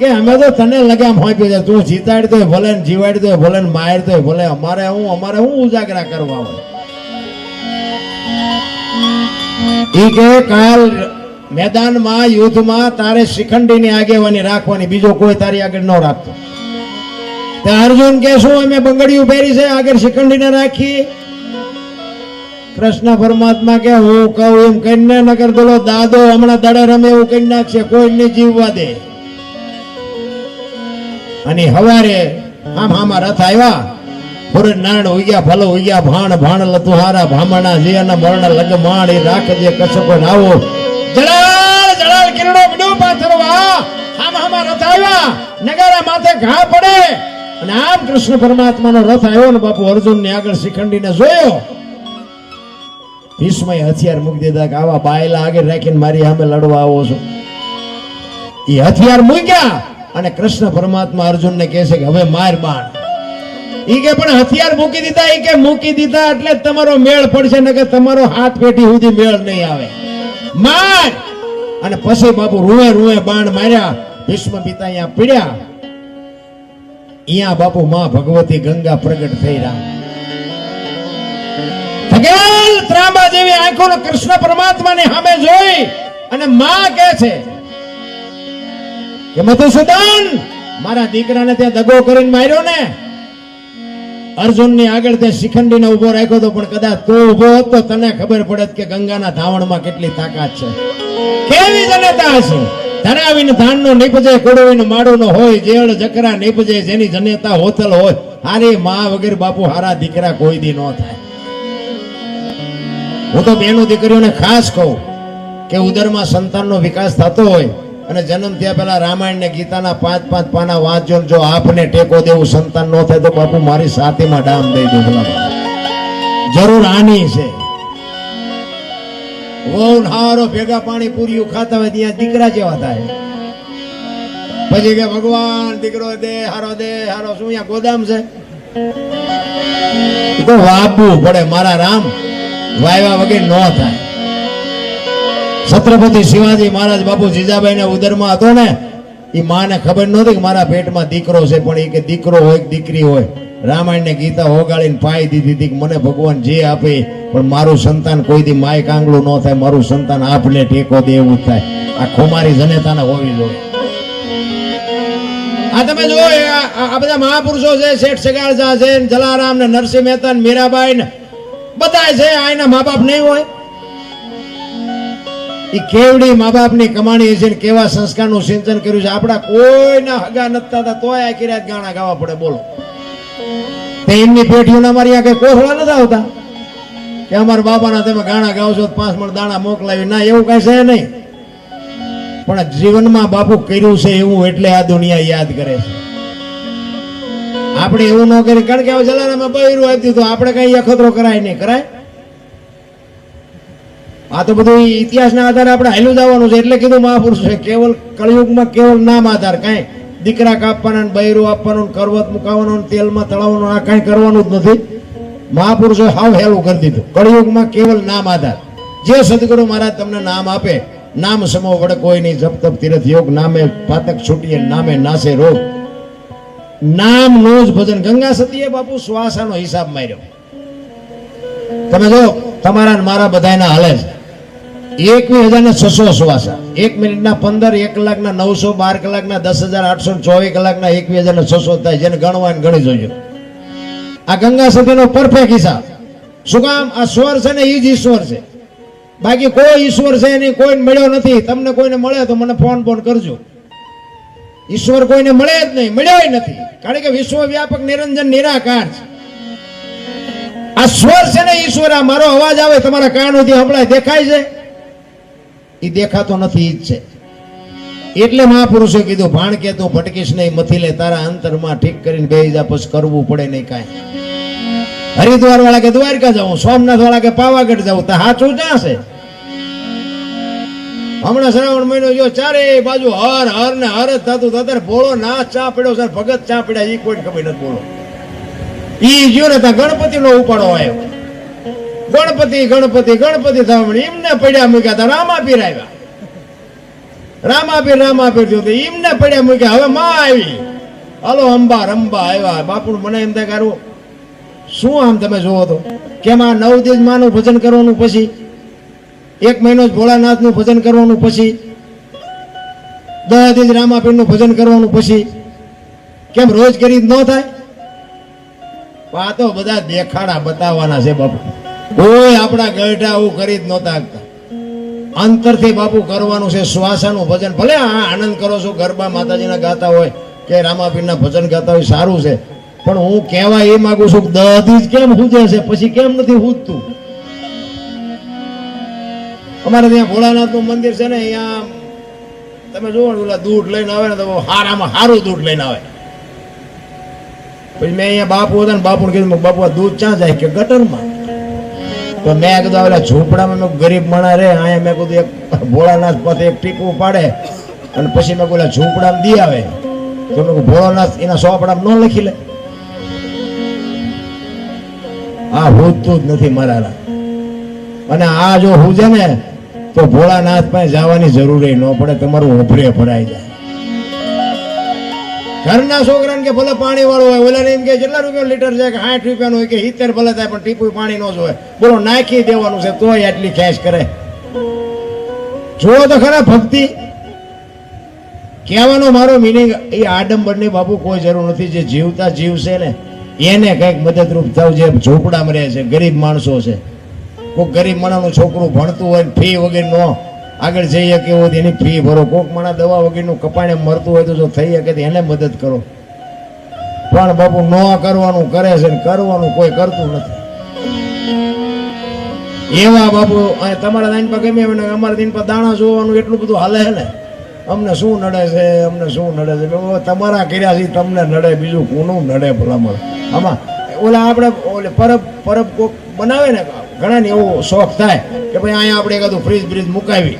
કે અમે તો તને લગામ હોપ્યો છે, તું જીતાડતો હોય ભલે ને જીવાડતો હોય ભલે ને મારતો હોય ભલે, અમારે હું ઉજાગરા કરવા હોય. કે કાલ મેદાનમાં યુદ્ધમાં તારે શિખંડીની આગેવાની રાખવાની, બીજો કોઈ તારી આગળ ન રાખતો. અર્જુન કે શું અમે બંગડીઓ પહેરી છે, આગળ શિખંડીને રાખી. કૃષ્ણ પરમાત્મા કે હું કહું એમ કહીને નગર બોલો દાદો હમણાં દડે રમે એવું કઈ નાખશે, કોઈ નહીં જીવવા દે. અને હવારે આમાં રથ આવ્યા. નારાયણ ઉગ્યા ભલો ઉગ્યા ભાણ ભાણ લતુહારા ભામણા જીયાના મરણ લગમાણ એ રાખજે કસકો નાવો. જળાળ જળાળ કિરણો વિડો પાથરવા. આમાં રથ આવ્યા. નગારા માથે ઘા પડે. અને આમ કૃષ્ણ પરમાત્માનો રથ આવ્યો ને બાપુ અર્જુન ની આગળ શિખંડીને જોયો. ભીષ્મએ હથિયાર મૂકી દીધા કે આવા બાયલા આગળ રાખીને મારી સામે લડવા આવો છો. એ હથિયાર મૂક્યા અને કૃષ્ણ પરમાત્મા અર્જુનને કહે છે કે હવે માર બાણ. ઈ કે પણ હથિયાર મૂકી દીધા. ઈ કે મૂકી દીધા એટલે તમારો મેળ પડશે, નકર તમારો હાથ પેટી સુધી મેળ નહીં આવે. માર. અને પછી બાપુ રૂએ બાણ માર્યા. ભીષ્મ પિતા અહીંયા પીડ્યા. અહીંયા બાપુ માં ભગવતી ગંગા પ્રગટ થઈ રહ્યા. ઢગેલ ત્રાંબા જેવી આંખોનો કૃષ્ણ પરમાત્માની સામે જોઈ અને માં કહે છે કે મધુસૂદન, મારા દીકરાને ત્યાં દગો કરીને માર્યો ને, અર્જુનની આગળ તે શિખંડીને ઉભો રાખ્યો તો, પણ કદાચ તું ઉભો હોત તો તને ખબર પડત કે ગંગાના ધાવણમાં કેટલી તાકાત છે, કેવી જનતા હશે. ધરાવીને ધાનનો નીપજે, કુડવીને માડુનો હોય, જેળ જકરા નીપજે, જેની જનેતા હોતલ હોય. હારી માં વગર બાપુ હારા દીકરા કોઈ દી ન થાય. હું તો બેનો દીકરીઓને ખાસ કહું કે ઉદરમાં સંતાનનો વિકાસ થતો હોય અને જન્મ થયા પહેલા રામાયણ ને ગીતાના 5-5 પાના વાંચજો. જો આપને ટેકો દેવું સંતાન ન થાય તો બાપુ મારી સાથેમાં ડામ દઈ દઉં. જરૂર આની છે. વહુ હારો ભેગા પાણી પૂરીયું ખાતા હોય ત્યાં દીકરા જેવા થાય. પછી કે ભગવાન દીકરો દે હારો શું અહીંયા ગોદામ છે? તો વાપવું પડે મારા રામ, વાયવા વગર ન થાય. છત્રપતિ શિવાજી મહારાજ બાપુ જીજાબાઈ ના ઉદરમાં હતો ને, એ માને ખબર નહોતી કે મારા પેટમાં દીકરો છે, પણ એ કે દીકરો હોય કે દીકરી હોય, રામાયણ ને ગીતા હોગાડીને પાઈ દીધી હતી કે મને ભગવાન જે આપે, પણ મારું સંતાન કોઈ દી માય કાંગલું ન થાય, મારું સંતાન આપને ટેકો દે એવું થાય. આ ખુમારી જનેતાને હોવી જોઈએ. આ તમે જો આ બધા મહાપુરુષો છે, શેઠ સગાળજા છે, જલારામ ને નરસિંહ મહેતા ને મીરાબાઈ ને બધા છે, આ એના મા બાપ નહીં હોય? એ કેવડી મા બાપની કમાણી છે, કેવા સંસ્કારનું સિંચન કર્યું છે. આપણા કોઈના હગા નથી થતા તોય આખી રાત ગાણા ગાવા પડે. બોલો, એમની પેઢીઓના અમારી આ કઈ કોથળા નથી આવતા કે અમારા બાપાના તમે ગાણા ગાવ છો 5 મણ દાણા મોકલાવી? ના, એવું કઈ છે નહીં. પણ જીવનમાં બાપુ કર્યું છે એવું એટલે આ દુનિયા યાદ કરે છે. આપણે એવું ન કરી, કારણ કે હવે જલારામાં બૈરું આપ્યું તો આપણે કઈ અખતરો કરાય નહીં. કરાય? આ તો બધું ઇતિહાસના આધારે આપણે હાલ્યું જવાનું છે. એટલે કીધું મહાપુરુષ છે કેવલ કળિયુગમાં કેવલ નામ આધાર, કઈ દીકરા કાપવાના, બૈરું આપવાનું, કરવત મુકાવવાનું, તેલમાં તળાવવાનું, આ કઈ કરવાનું જ નથી. મહાપુરુષો હાવ હેલું કરી દીધું. કળિયુગમાં કેવલ નામ આધાર. જે સદગુરુ મહારાજ તમને નામ આપે, નામ સમો વડે કોઈ નહીં, જપ તપ તીરથ યોગ, નામે પાતક છૂટીએ, નામે નાશે રોગ. નામ નો જ ભજન. ગંગા સતીએ બાપુ શ્વાસાનો હિસાબ માર્યો. તમે જો તમારા મારા બધાના હાલે છે 21,600 શ્વાસા. 1 મિનિટના 15, 1 કલાકના 900, 12 કલાકના 10,824 કલાકના 21,600 થાય. જેને ગણવાને ગણી જોજો. આ ગંગા સતીનો પરફેક્ટ હિસાબ. શું કામ? આ સ્વર છે ને, એ જ ઈશ્વર છે. બાકી કોઈ ઈશ્વર છે નહીં, કોઈને મળ્યો નથી. તમને કોઈને મળે તો મને ફોન કરજો. ઈશ્વર કોઈને મળે જ નહીં, મળ્યો નથી. કારણ કે વિશ્વ વ્યાપક નિરંજન નિરાકાર છે. આ સ્વર છે ને ઈશ્વર. આ મારો અવાજ આવે તમારા કાનોથી સંભળાય, દેખાય છે? એ દેખાતો નથી, ઈ જ છે. એટલે મહાપુરુષે કીધું ભાણ કે તું ભટકીશ નહીં, મથી લે તારા અંતરમાં ઠીક કરીને બેહી જા, પછી કરવું પડે નહીં કાંઈ. હરિદ્વાર વાળા કે દ્વારકા જાઉં, સોમનાથ વાળા કે પાવાગઢ જાઉં, તો હાચું ક્યાં છે? હમણાં શ્રાવણ મહિનો જો ચારે બાજુ હર હર ને હર જ થતું. અત્યારે ભોળો નાચ ચા પડ્યો સર, ભગત ચા પડ્યા, એ કોઈ ખબર નથી. બોલો, ઈ જો ને ત્યાં ગણપતિ નો ઉપાડો આવ્યો. ગણપતિ ગણપતિ ગણપતિ થવા એમને પડ્યા મૂક્યા હતા. રામાપીર આવ્યા, રામાપીર થયું, એમને પડ્યા મૂક્યા. હવે માં આવી, હાલો અંબા રંબા આવ્યા. બાપુ મને એમ થાય કારું શું આમ તમે જોવો તો કેમ આ 9 દિવસ માનું ભજન કરવાનું, પછી 1 મહિનો જ ભોળાનાથ નું ભજન કરવાનું, પછી 10 દિવસ રામાપીર નું ભજન કરવાનું, પછી કેમ રોજ કરી ન થાય? આ તો બધા દેખાડા બતાવવાના છે બાપુ. કોઈ આપણા ગઢા આવું કરી જ નહોતા શકતા. અંતરથી બાપુ કરવાનું છે. શ્વાસાનું ભજન ભલે આનંદ કરો છો, ગરબા માતાજીના ગાતા હોય કે રામાપીરના ભજન ગાતા હોય, સારું છે. પણ હું કહેવા એ માંગુ છું કે 10 દિવસ કેમ હુજે છે, પછી કેમ નથી હુજતું? અમારે ત્યાં ભોળાનાથ નું મંદિર છે ને, અહીંયા તમે જુઓ ને, ઓલા દૂધ લઈને આવે ને તો હારામાં સારું દૂધ લઈને આવે. પછી મેં અહીંયા બાપુ હતા ને, બાપુને કીધું બાપુ આ દૂધ ક્યાં જાય? કે ગટરમાં. તો મેં કીધું આવેલા ઝૂંપડામાં મેં ગરીબ માણા રે, અહીંયા મેં કીધું એક ભોળાનાથ પાસે એક ટીપું પાડે અને પછી મેં પેલા ઝૂંપડામાં દી આવે. તો મેં ભોળાનાથ એના સોપડામાં ન લખી લે. આ હુજતું જ નથી મારા. અને આ જો હુજે ને તો ભોળાનાથ પાસે જવાની જરૂર ન પડે, તમારું ઓભરે ભરાઈ જાય. ઘરના છોકરાને કે ભલે પાણી વાળું હોય, ઓલા એમ કે કેટલા રૂપિયા લીટર છે કે 60 રૂપિયાનું હોય કે 70 ભલે થાય પણ ટીપું પાણી ન જોવે. બોલો નાખી દેવાનું છે તોય આટલી ખેંચ કરે. જુઓ તો ખરા ભક્તિ. કહેવાનો મારો મિનિંગ એ આડંબરની બાપુ કોઈ જરૂર નથી. જે જીવતા જીવ છે ને એને કંઈક મદદરૂપ થાવ. જે ઝોપડામાં રહે છે, ગરીબ માણસો છે, કોઈક ગરીબ માણસનું છોકરું ભણતું હોય ફી વગર નો આગળ જઈ શકે હોય એની ફી ભરો. કોઈક માણસ દવા વગરનું કપાણે મરતું હોય તો જો થઈ શકે તો એને મદદ કરો. પણ બાપુ ન કરવાનું કરે છે ને કરવાનું કોઈ કરતું નથી. એવા બાપુ તમારા દિન પર ગમે અમારા દિન પર દાણા જોવાનું એટલું બધું હાલે છે ને. અમને શું નડે છે, અમને શું નડે છે. તમારા કર્યા છે તમને નડે, બીજું કોનું નડે ભલામણ. આમાં ઓલા આપણે ઓલે પરબ કોક બનાવે ને ઘણા ને એવો શોખ થાય કે ભાઈ અહીંયા આપણે એકાદું ફ્રીજ બ્રીજ મુકાવી.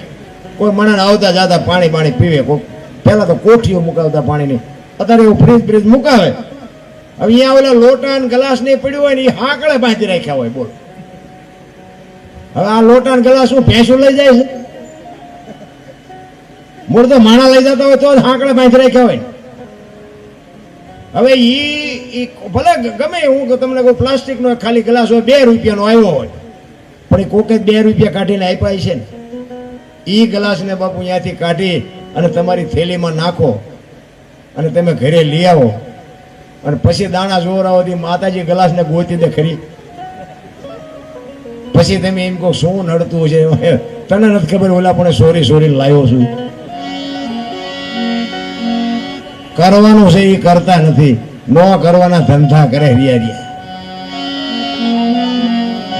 કોઈ મણાને આવતા જતા પાણી પીવે. કોઈક પહેલા તો કોઠીઓ મુકાવતા પાણીની, અત્યારે એવું ફ્રીજ બ્રીજ મુકાવે. હવે અહીંયા ઓલા લોટા ને ગ્લાસ નહીં પડ્યું હોય ને એ હાકડે બાંધી રાખ્યા હોય. બોલો હવે આ લોટા ને ગ્લાસ શું ભેંસું લઈ જાય છે? મૂળ તો માણા લઈ જતા હોય તો જ હાકડે બાંધી રાખ્યા હોય. હવે ઈ ભલે ગમે હું તમને કોઈ પ્લાસ્ટિક નો ખાલી ગ્લાસ હોય 2 રૂપિયાનો આવ્યો હોય પણ એ કોકે 2 રૂપિયા કાઢીને આપ્યા છે ને. ઈ ગ્લાસ ને બાપુ ત્યાંથી કાઢી અને તમારી થેલીમાં નાખો અને તમે ઘરે લઈ આવો અને પછી દાણા જોરાઓથી માતાજી ગ્લાસ ને ગોતી દે ખરી. પછી તમે એમ કહો શું નડતું છે, તને નથી ખબર ઓલા પણ સોરી લાવ્યો છું. કરવાનું છે એ કરતા નથી, ન કરવાના ધંધા કરે રિયા.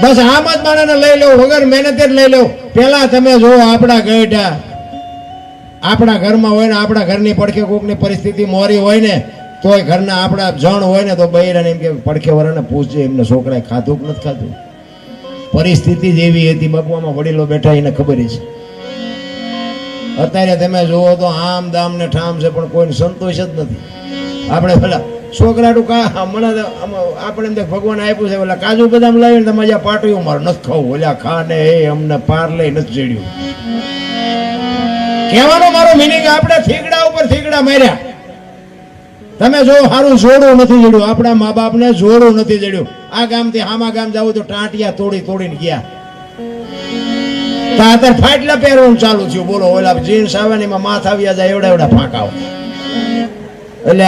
બસ આમ જ માણસને લઈ લો, વગર મહેનતે જ લઈ લો. પેલા તમે જો આપણા ગઈઢા આપણા ઘરમાં હોય ને આપણા ઘરની પડખે કોકની પરિસ્થિતિ મોરી હોય ને તોય ઘરના આપણા જણ હોય ને તો બૈરાને એમ કે પડખે વરાને પૂછજે એમને છોકરાએ ખાધું કે નથી ખાધું. પરિસ્થિતિ જ એવી હતી બાપુ. આમાં વડીલો બેઠા એને ખબર છે. અત્યારે તમે જુઓ તો આમ દામ ને ઠામ છે પણ કોઈને સંતોષ જ નથી. આપણે પેલા છોકરાનું આપણે ભગવાન આપ્યું છે ઓલા કાજુ બદામ લાવીને તમે જ્યાં પાટ્યું મારું નથી ખાવું, ઓલા ખા ને એ અમને પાર લઈ નથી ચડ્યું. કહેવાનો મારો મિનિંગ આપણે થીગડા ઉપર થીગડા માર્યા. તમે જો સારું જોડું નથી જડ્યું, આપણા મા બાપને જોડું નથી જડ્યું. આ ગામથી આમા ગામ જવું તો ટાંટિયા તોડીને ગયા. અત્યારે ફાટલા પહેરવાનું ચાલુ થયું. બોલો ઓલા જીન્સ આવે ને એમાં માથ આવ્યા જાય એવડા ફાંકા હોય. એટલે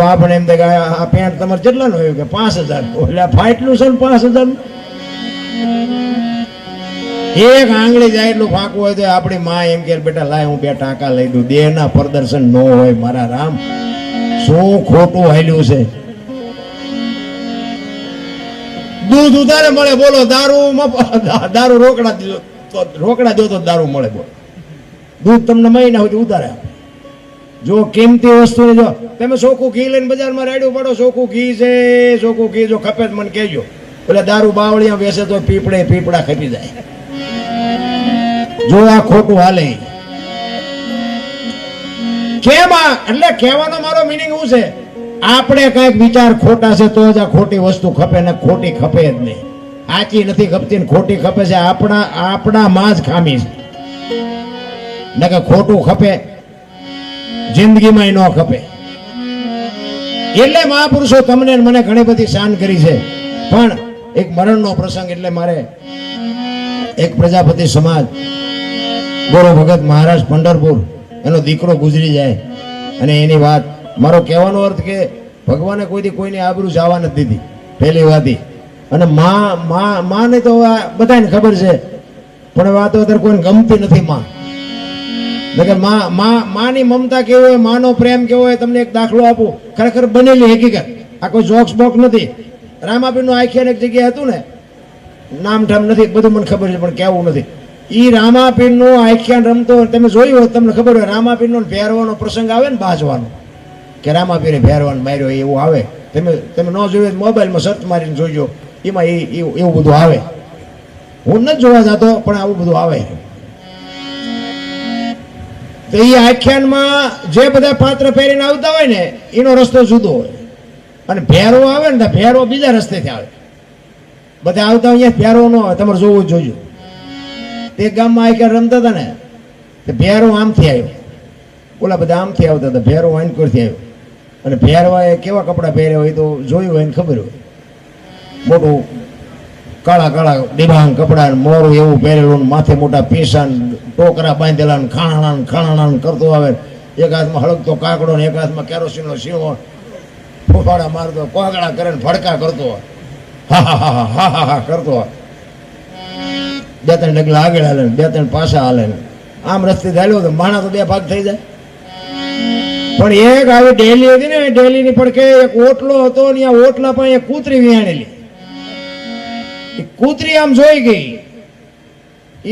આપણે એમ થાય આ પેન્ટ તમારે કેટલાનું આવ્યું કે 5000. એટલે ફાટલું છે ને 5000. એક આંગળી જાય એટલું ફાંકવું હોય તો આપણી માં એમ કે બેટા લાય હું 2 ટાંકા લઈ દઉં. દેહના પ્રદર્શન ન હોય મારા રામ. શું ખોટું હાલ્યું છે. દૂધ ઉધારે મળે. બોલો દારૂ રોકડા દો તો દારૂ મળે. બોલો દૂધ તમને મહિના સુધી ઉધારે. જો કિંમતી વસ્તુ જો તમે ચોખ્ખું ઘી લઈને બજારમાં રાડ્યું પડો, ચોખ્ખું ઘી છે, ચોખ્ખું ઘી જો ખપે જ મને કહેજો. એટલે દારૂ બાવળિયા વેસે તો પીપળા ખપી જાય. જો આ ખોટું હાલે કેમ? એટલે કહેવાનો મારો મિનિંગ શું છે, આપણે કઈક વિચાર ખોટા છે તો જ આ ખોટી વસ્તુ ખપે ને ખોટી ખપે જ નહીં. સાચી નથી ખપતી ને ખોટી ખપે છે આપણામાં જ ખામી છે. ને કે ખોટું ખપે જિંદગીમાં ન ખપે. એટલે મહાપુરુષો તમને મને ઘણી બધી શાન કરી છે. પણ એક મરણનો પ્રસંગ એટલે મારે એક પ્રજાપતિ સમાજ ગોરો ભગત મહારાજ પંઢરપુર એનો દીકરો ગુજરી જાય અને એની વાત મારો કહેવાનો અર્થ કે ભગવાને કોઈથી કોઈની આબરૂ જવા નથી દીધી પહેલી વાત. અને માને તો બધાને ખબર છે પણ વાતો અત્યારે કોઈને ગમતી નથી. માની મમતા કેવી હોય, માનો પ્રેમ કેવો હોય તમને એક દાખલો આપું. ખરેખર બનેલી હકીકત, આ કોઈ જોક્સ બોક નથી. રામાપીરનું આખ્યાન એક જગ્યાએ હતું ને, નામ ઠામ નથી, બધું મને ખબર છે પણ કેવું નથી. ઈ રામાપીરનું આખ્યાન રમતો તમે જોયું હોય તમને ખબર હોય. રામાપીરનો ભેરવાનો પ્રસંગ આવે ને બાજવાનો કે રામાપીરે ભેરવાનો માર્યો એવું આવે. તમે ન જોયું મોબાઈલમાં સર્ચ મારીને જોઈજો, એમાં એવું બધું આવે. હું નથી જોવા જતો પણ આવું બધું આવે. તો એ આખ્યાનમાં જે બધા પાત્ર પહેરીને આવતા હોય ને એનો રસ્તો જુદો હોય અને ભેરો આવે ને ભેરો બીજા રસ્તેથી આવે. બધા આવતા અહીંયા ભેરો ન આવે, તમારે જોવું જ જોજો. તે ગામમાં આખ્યાન રમતા હતા ને તે ભેરો આમથી આવ્યો, ઓલા બધા આમથી આવતા હતા, ભેરો વાનકોરથી આવ્યો. અને પહેરવાએ કેવા કપડાં પહેર્યા હોય તો જોયું હોય ને ખબર હોય. મોટું કાળા કાળા ડિબાંગ કપડાં, મોરું એવું પહેરેલું, માથે મોટા પીસા, ટોકરા બાંધેલા, ખાણાણા કરતો આવે. એક હાથમાં હળગતો કાકડો ને એક હાથમાં કેરોસીનનો સીણો, ફોફાડા મારતો, કોગળા કરે ને ભડકા કરતો, હા હા હા હા હા હા કરતો. બે ત્રણ ડગલા આગળ હાલે ને બે ત્રણ પાછા હાલે ને આમ રસ્તે ચાલ્યો તો માણા તો બે ભાગ થઈ જાય. પણ એક આવી ડેલી હતી ને, ડેલી ની પણ કે એક ઓટલો હતો ને આ ઓટલા પણ એક કૂતરી વિહાણેલી. કૂતરી આમ જોઈ ગઈ,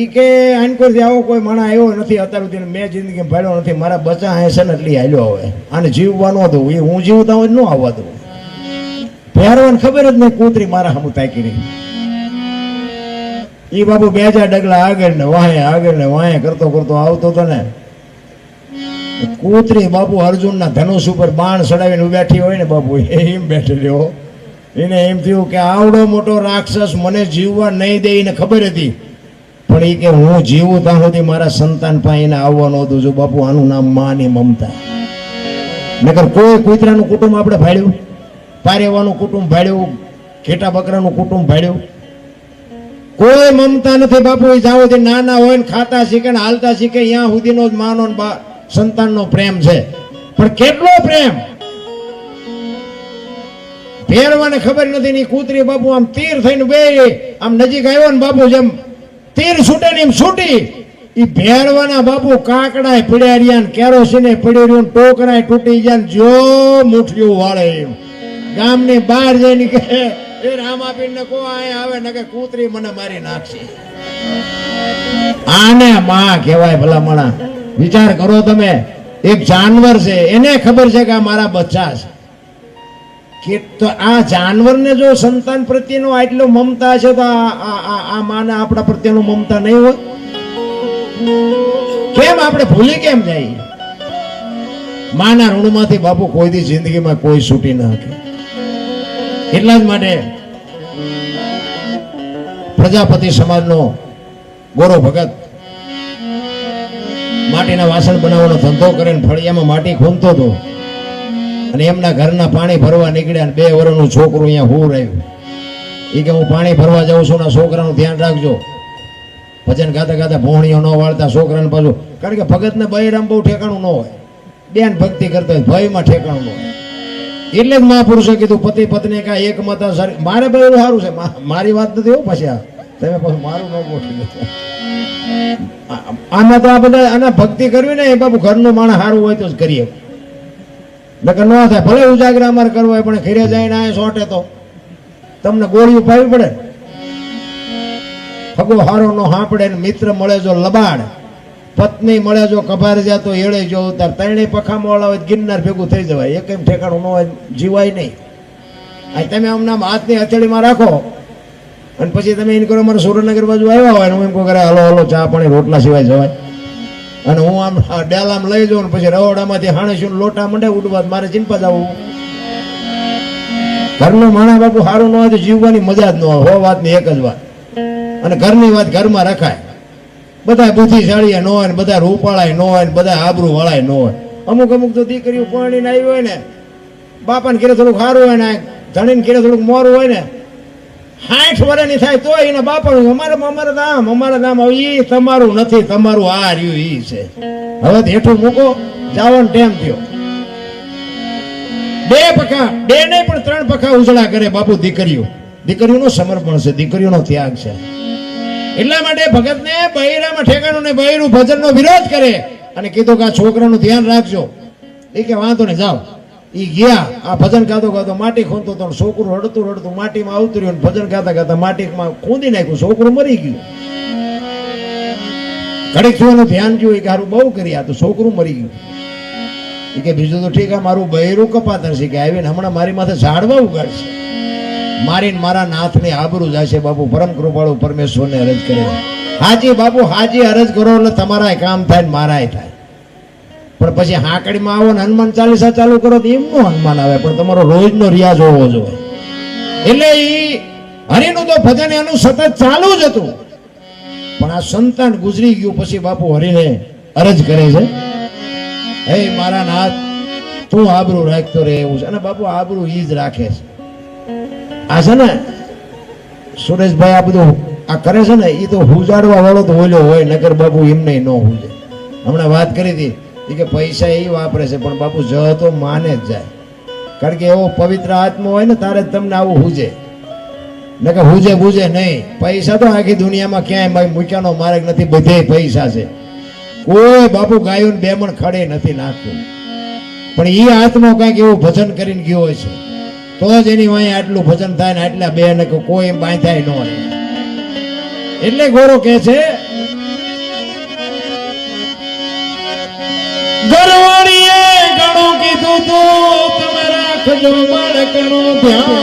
ઈ કે આનકોરથી આવો કોઈ માણા આવ્યો નથી અત્યાર સુધી, મેં જિંદગી ભાડ્યો નથી, મારા બચ્ચા હશે ને એટલી હાલ્યો. હવે આને જીવવાનું હતું, એ હું જીવતા હોય ન આવવા દઉં. પહેરવાની ખબર જ નહીં, કૂતરી મારા હમું તાકી રહી. ઈ બાપુ બે ચાર ડગલા આગળ ને વાહે કરતો કરતો આવતો હતો ને, કૂતરી બાપુ અર્જુનના ધનુષ ઉપર બાણ ચડાવીને બેઠી હોય ને બાપુ, એમ બેઠેલી હો. એને એમ થયું કે આવડો મોટો રાક્ષસ મને જીવવા નહીં દે, એને ખબર હતી. પણ એ કે હું જીવું ત્યાં સુધી મારા સંતાન પાસે એને આવવાનું હતું. જો બાપુ આનું નામ માની મમતા. નકર કોઈ કૂતરાનું કુટુંબ આપણે ભાડ્યું, પારેવાનું કુટુંબ ભાડ્યું, ઘેટા બકરાનું કુટુંબ ભાડ્યું, કોઈ મમતા નથી બાપુ. એ જાવ નાના હોય ને ખાતા શીખે ને હાલતા શીખે, ત્યાં સુધીનો જ માનો સંતાનનો પ્રેમ છે. પણ કેટલો પ્રેમ પહેરવાને ખબર નથી ની કૂતરી બાપુ આમ તીર થઈને બે આમ નજીક આવ્યો ને બાપુ, જેમ તીર છૂટે ને એમ છૂટી. એ પહેરવાના બાપુ કાકડાય પડ્યા રહ્યા ને કેરોસીને પડ્યું રહ્યું, ટોકરાય તૂટી ગયા ને જો મુઠ્ઠીઓ વાળે એમ. ગામની બહાર જઈને કે એ રામાપીરને કો અહીંયા આવે ને કે કૂતરી મને મારી નાખશે. આને માં કહેવાય ભલામણા. વિચાર કરો તમે, એક જાનવર છે, એને ખબર છે કે આ મારા બચ્ચા છે. તો આ જાનવરને જો સંતાન પ્રત્યેનો આટલો મમતા છે તો આ માને આપણા પ્રત્યેનો મમતા નહીં હોય? કેમ આપણે ભૂલી કેમ જાય? માના ઋણમાંથી બાપુ કોઈ દી જિંદગીમાં કોઈ છૂટી ના શકે. એટલા જ માટે પ્રજાપતિ સમાજનો ગોરો ભગત માટીના વાસણ બનાવવાનો ધંધો કરીને ફળિયામાં માટી ખૂંદતો હતો. અને એમના ઘરના પાણી ભરવા નીકળ્યા, 2 વર્ષનું છોકરું અહીંયા હું રહ્યું. એ કે હું પાણી ભરવા જાઉં છું ને છોકરાનું ધ્યાન રાખજો. ભજન ગાતા ગાતા ભોણીઓ ન વાળતા છોકરાને પાછું, કારણ કે ભગતને બૈરામ બહુ ઠેકાણું ન હોય, બેન ભક્તિ કરતા હોય, ભયમાં ઠેકાણું ન હોય. એટલે જ મહાપુરુષે કીધું પતિ પત્ની કા એક મત. મારે બધું સારું છે, મારી વાત નથી એવું. પછી તમે પાછું મારું ન ગોઠવી. આમાં તો આ બધા આના ભક્તિ કરવી ને એ બાપુ ઘરનું માણસ સારું હોય તો જ કરીએ, નકર ન થાય. ભલે ઉજાગરા અમારે કરવો હોય પણ ઘરે જાય ને સોટે તો તમને ગોળીઓ પાવી પડે. ફગો હારો નો હાંપડે ને મિત્ર મળે જો લબાડ, પત્ની મળે જો કભાર જા તો એળે જો ઉતાર. ત્રણેય પખામાં વાળા હોય ગિરનાર ભેગું થઈ જવાય. એક એમ ઠેકાણું ન હોય, જીવાય નહીં. આ તમે આમના હાથની હથેળીમાં રાખો અને પછી તમે એને કરો મારે સુરેન્દ્રનગર બાજુ આવ્યા હોય ને હું એમ કહું કરે હલો હલો ચા પાણી રોટલા સિવાય જવાય. અને હું આમ ડેલામ લઈ જાઉં ને પછી રવડામાંથી હાણેશું લોટા મંડે ઉડવા, મારે ચિંતા જવું. ઘરનું માણા બાપુ સારું ન હોય તો જીવવાની મજા જ ન હોય. હો વાતની એક જ વાત. અને ઘરની વાત ઘરમાં રખાય. બધા બુદ્ધિશાળી ન હોય ને બધા રૂપાળાય ન હોય ને બધા આબરૂ વાળાય ન હોય. અમુક અમુક તો દીકરીઓ પાણીને આવી હોય ને, બાપાને ઘેરે થોડુંક સારું હોય ને, ધણીને ઘેરે થોડુંક મોરું હોય ને, 60 વર્ષની થાય તો એના બાપા અમારા દામ હવે એ તમારું નથી, તમારું આ રહ્યું ઈ છે. હવે હેઠું મૂકો, જવાનો ટાઈમ થયો. 2 પખા, 2 નહીં પણ 3 પખા ઉજળા કરે બાપુ દીકરીઓ. દીકરીઓનું સમર્પણ છે, દીકરીઓનો ત્યાગ છે. એટલા માટે ભગતને બૈરામાં ઠેકાણું ને બૈરું ભજનનો વિરોધ કરે અને કીધું કે આ છોકરાનું ધ્યાન રાખજો. એ કે વાંધો ને જાઓ. એ ગયા, આ ભજન ગાતો ગાતો માટી ખૂંદતો હતો, છોકરું રડતું રડતું માટીમાં આવતું રહ્યું. ભજન ગાતા ગાતા માટીમાં ખૂંદી નાખ્યું, છોકરું મરી ગયું. ઘડીક થયું ધ્યાન થયું કે સારું બહુ કરી, આ તો છોકરું મરી ગયું. એ કે બીજું તો ઠીક, મારું બૈરું કપાતર છે કે આવીને હમણાં મારી માથે ઝાડવા ઉગાડશે, મારીને મારા નાથની આબરૂ જાય છે. બાપુ પરમ કૃપાળુ પરમેશ્વરને અરજ કરે. હાજી બાપુ હાજી અરજ કરો એટલે તમારા કામ થાય ને મારાય થાય. પણ પછી હાકડીમાં આવો ને હનુમાન ચાલીસા ચાલુ કરો તો એમનું હનુમાન આવે, પણ તમારો રોજનો રિયાઝ હોવો જોઈએ. એટલે એ હરિનું તો ભજન એનું સતત ચાલુ જ હતું. પણ આ સંતાન ગુજરી ગયું પછી બાપુ હરિને અરજ કરે છે, હે મારા નાથ, તું આબરૂ રાખતો રહે એવું છે. અને બાપુ આબરૂ ઈ જ રાખે છે. આ છે ને સુરેશભાઈ આ બધું આ કરે છે ને, એ તો હુજાડવા વાળો તો ઓલો હોય, નગર બાપુ એમને ન હુજે. હમણાં વાત કરી હતી કે પૈસા એ વાપરે છે, પણ બાપુ જ તો માને જ જાય. કારણ કે એવો પવિત્ર આત્મા હોય ને તારે જ તમને આવું હુજે, નકર હુજે બુજે નહીં. પૈસા તો આખી દુનિયામાં ક્યાંય મૂક્યાનો માર્ગ નથી, બધે પૈસા છે. કોઈ બાપુ ગાયું બે મણ ખડે નથી નાખતું, પણ એ આત્મા કઈક એવું ભજન કરીને ગયો હોય છે તો જ એની વાંહે આટલું ભજન થાય ને આટલા બે ને કોઈ બાંધાય ન રહે. એટલે ગોરો કે છે ગરવાણીએ ઘણું કીધું તો તમે રાખજો બાળકનું ધ્યાન.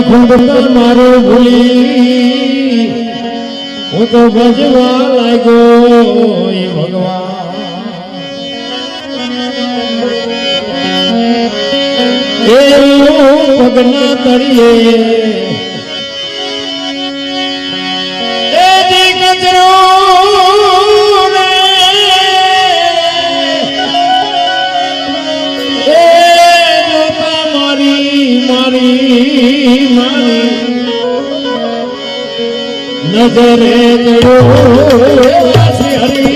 ખુદ મારું ભૂલી હું તો ભજવા લાગ્યો એ ભગવાન. એ પગના તળિયે એ કચરો એ જોતા મારી મારી મારી નજરે હરી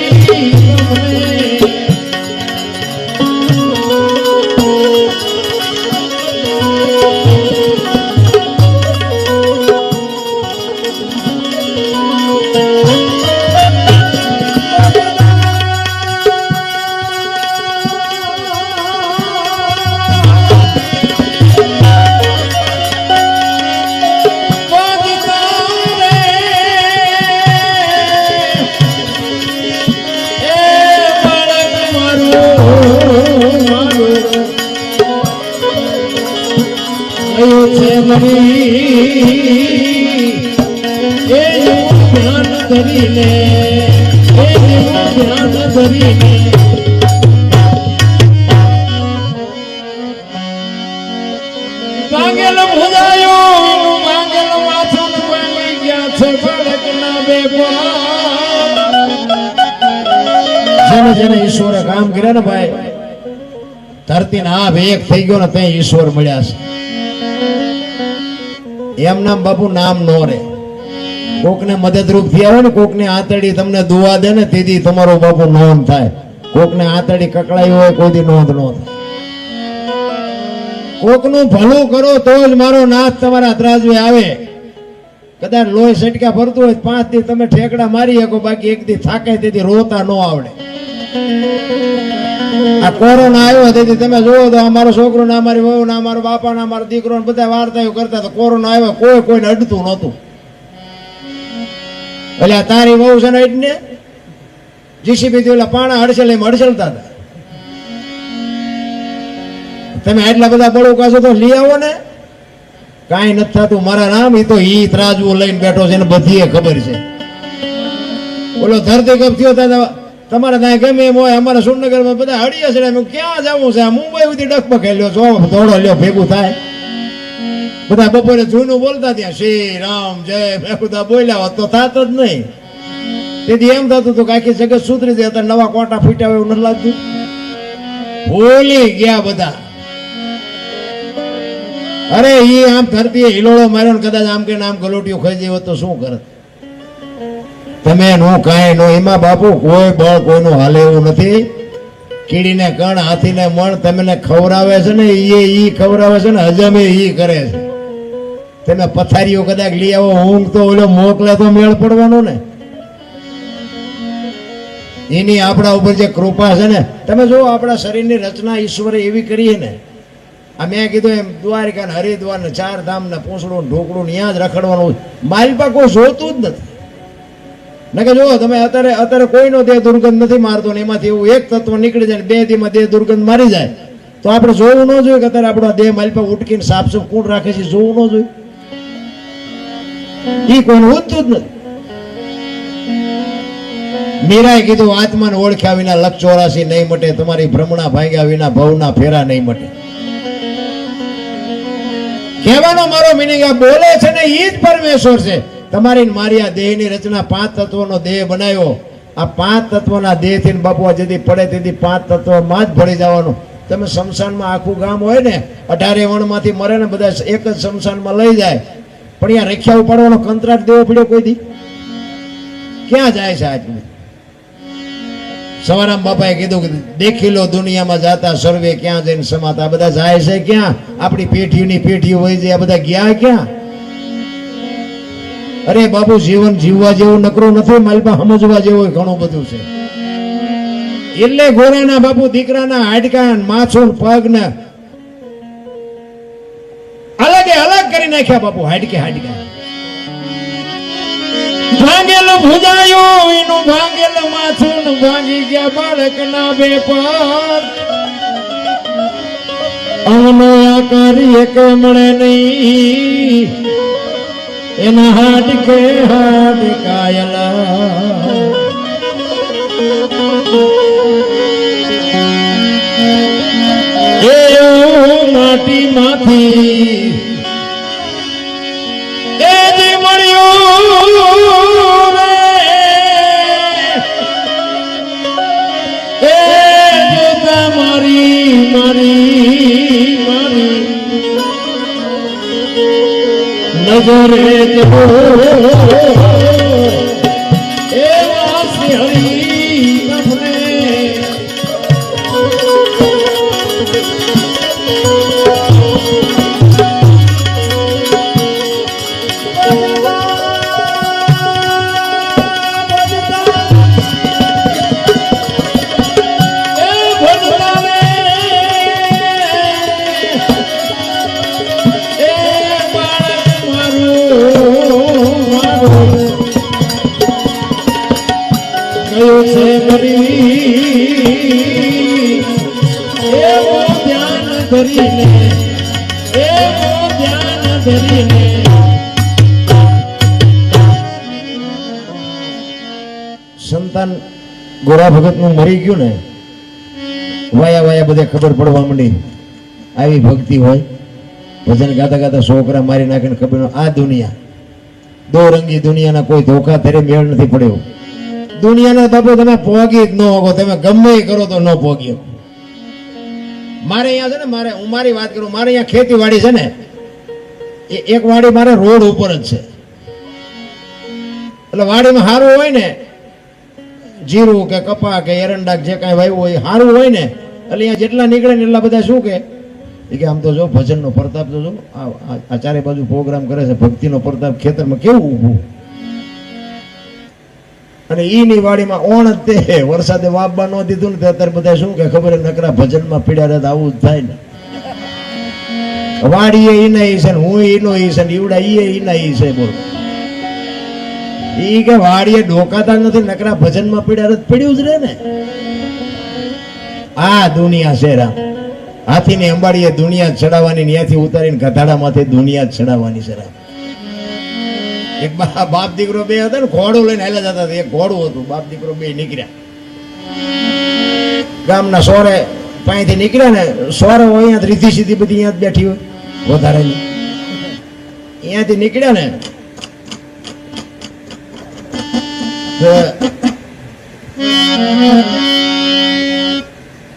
માંગેલ ભુજાયો માંગેલ માથું પામી ગયા છે બાળકના બેપા. જેને જેને ઈશ્વરે કામ કર્યા ને ભાઈ, ધરતી ના આભ એક થઈ ગયો ને ત્યાં ઈશ્વર મળ્યા છે. એમ નામ બાપુ નામ નો રે. કોકને મદદરૂપ થયા હોય ને, કોકને આંતડી તમને દુઆ દે ને તેથી તમારો બાપુ નોંધ થાય. કોકને આંતડી કકડાઈ હોય કોઈ નોંધ ન થાય. કોકનું ભલું કરો તો જ મારો નાથ તમારા ત્રાજવે આવે. કદાચ લોહી સટકા ભરતું હોય 5 દી તમે ઠેકડા મારી શકો, બાકી એક દી થાકે તેથી રોતા ન આવડે. આ કોરોના આવ્યો તેથી તમે જોવો તો અમારો છોકરો ના અમારી વહુ ના અમારો બાપા ના અમારો દીકરો ને બધા વાર્તાઓ કરતા હતા. કોરોના આવ્યો કોઈ કોઈને અડતું નહોતું. એટલે તારી વહુ છે ને એટલે જીસીબી થી ઓલા પાણા હડસેલ એમ હડસેલતા હતા. તમે આટલા બધા બળુકા છો તો લઈ આવો ને. કાંઈ નથી થતું મારા રામ. એ તો ઈ ત્રાજવું લઈને બેઠો છે ને બધી ખબર છે. બોલો ધરતી કપ થયો તમારે ત્યાં ગમે એમ હોય. અમારા સુરનગરમાં બધા હળીએ છે. ક્યાં જવું છે? મુંબઈ સુધી ડગપગે લ્યો છો, દોડો લ્યો ભેગું થાય. બધા બપોરે જૂનું બોલતા ત્યાં શ્રી રામ જય બધા બોલ્યા હોત તો થાત જ નહીં. તેથી એમ થતું હતું કે આખી જગત સુધરી જાય. અત્યારે નવા કોટા ફૂટ્યા હોય એવું નથી લાગતું. ભૂલી ગયા બધા. અરે ઈ આમ ધરતી હિલોળો માર્યો ને કદાચ આમ કે આમ ગલોટીઓ ખાઈ જાય તો શું કરે? તમે નો કાંઈ નો. એમાં બાપુ કોઈ બળ કોઈનું હાલે એવું નથી. કીડીને કણ હાથીને મણ તમને ખવડાવે છે ને ઈ ખવડાવે છે ને હજમે ઈ કરે છે. તમે પથારીઓ કદાચ લઈ આવો ઊંઘ તો ઓલો મોકલે તો મેળ પડવાનો ને. એની આપણા ઉપર જે કૃપા છે ને, તમે જો આપણા શરીરની રચના ઈશ્વરે એવી કરી ને. આ મેં કીધું એમ દ્વારિકા ને હરિદ્વાર ને 4 ધામ ને પૂંછડું ને ઢોકળું ત્યાં જ રખડવાનું. મારી પાસે કોઈ જોતું જ નથી. નકે જો તમે અત્યારે કોઈનો દેહ દુર્ગંધ નથી મારતો ને એમાંથી એવું એક તત્વ નીકળી જાય ને 2 દીમાં દેહ દુર્ગંધ મારી જાય તો આપણે જોવું ન જોઈએ કે અત્યારે આપણો દેહ મારી પાસે ઉટકીને સાફ સુફ કુણ રાખે છે? જોવું ન જોઈએ. ઈ કોઈને ઉઠતું જ નથી. મીરાએ કીધું આત્માને ઓળખ્યા વિના લખ 84 નહીં મટે. તમારી ભ્રમણા ભાગ્યા વિના ભવના ફેરા નહીં મટે. કહેવાનો મારો મિનિંગ આ બોલે છે ને ઈ જ પરમેશ્વર છે. તમારી મારી આ દેહની રચના 5 તત્વોનો દેહ બનાવ્યો આ પાંચ તત્વના દેહથી બાપુ જેથી પડે તેથી પાંચ તત્વમાં જ ભળી જવાનું. તમે શમશાનમાં આખું ગામ હોય ને 18 વણમાંથી મરે ને બધા એક જ શમશાનમાં લઈ જાય, પણ અહીંયા રખ્યા ઉપાડવાનો કંત્રાટ દેવો પડ્યો કોઈ દી? ક્યાં જાય છે આટલું? સવારામ બાપાએ કીધું કે દેખી લો દુનિયામાં જાતા સર્વે ક્યાં જઈને સમાતા. બધા જાય છે ક્યાં? આપણી પેઢીઓની પેઢીઓ હોય છે, આ બધા ગયા ક્યાં? અરે બાપુ જીવન જીવવા જેવું નકરું નથી, માલપા સમજવા જેવું ઘણું બધું છે. એટલે ગોરાના બાપુ દીકરાના હાડકા માથું પગ ને અલગ કરી નાખ્યા બાપુ. હાડકા ભાંગેલું ભુજાયું એનું ભાંગેલું માથું ભાંગી ગયા બાળકના બે પગ. અમનો આકાર એક મળે નહીં, એના હાડકાયલા. એ માટી માંથી એ જે મળ્યું એ જોતા મારી નજરે જો એ વાસી હરી કફને સંતાન ગોરા ભગત નું મરી ગયું ને, વાયા બધે ખબર પડવા માંડી. આવી ભક્તિ હોય, ભજન ગાતા ગાતા છોકરા મારી નાખીને ખબર. આ દુનિયા દો રંગી દુનિયાના કોઈ ધોખા તેરે મેળ નથી પડ્યો. દુનિયાના બાપુ તમે પોગી જ ન હોગો, તમે ગમે એ કરો તો ન પોગ્યો. મારે અહીંયા છે ને, હું મારી વાત કરું, મારે અહીંયા ખેતીવાડી છે ને, એક વાડી મારે રોડ ઉપર જ છે. એટલે વાડીમાં સારું હોય ને, જીરું કે કપા કે એરંડા જે કાંઈ વાવ્યું હોય સારું હોય ને, એટલે અહીંયા જેટલા નીકળે ને એટલા બધા શું કે આમ તો જો ભજનનો પ્રતાપ તો જો આ ચારે બાજુ પ્રોગ્રામ કરે છે, ભક્તિનો પ્રતાપ ખેતરમાં કેવું ઊભું. અને ઈની વાડીમાં ઓણ જ તે વરસાદે વાપવા ન દીધું ને, અત્યારે બધા શું કે ખબર નકરા ભજનમાં પીડ્યા રહે, આવું જ થાય ને. વાડીએ ઈના ઈ છે ને, હું ઈનો ઈ છે ને, ઈવડા ઈના ઈ છે. બોલ ઈ કે વાડીએ ડોકાતા નથી, નકરા ભજનમાં પીડ્યા રહે, પીડ્યું જ રહે ને. આ દુનિયા છે રામ. હાથીની અંબાડીએ દુનિયા ચડાવવાની, ત્યાંથી ઉતારીને ગધાડામાંથી દુનિયા ચડાવવાની છે રામ. એક બાપ દીકરો બે હતા ને, ઘોડું લઈને હાલ્યા જતા હતા. એક ઘોડું હતું, બાપ દીકરો બે નીકળ્યા ગામના સોરે પાસેથી નીકળ્યા ને, સોરે હોય અહીંયા રીધી સીધી બધી અહીંયા જ બેઠી હોય વધારેલી. અહીંયાથી નીકળ્યા ને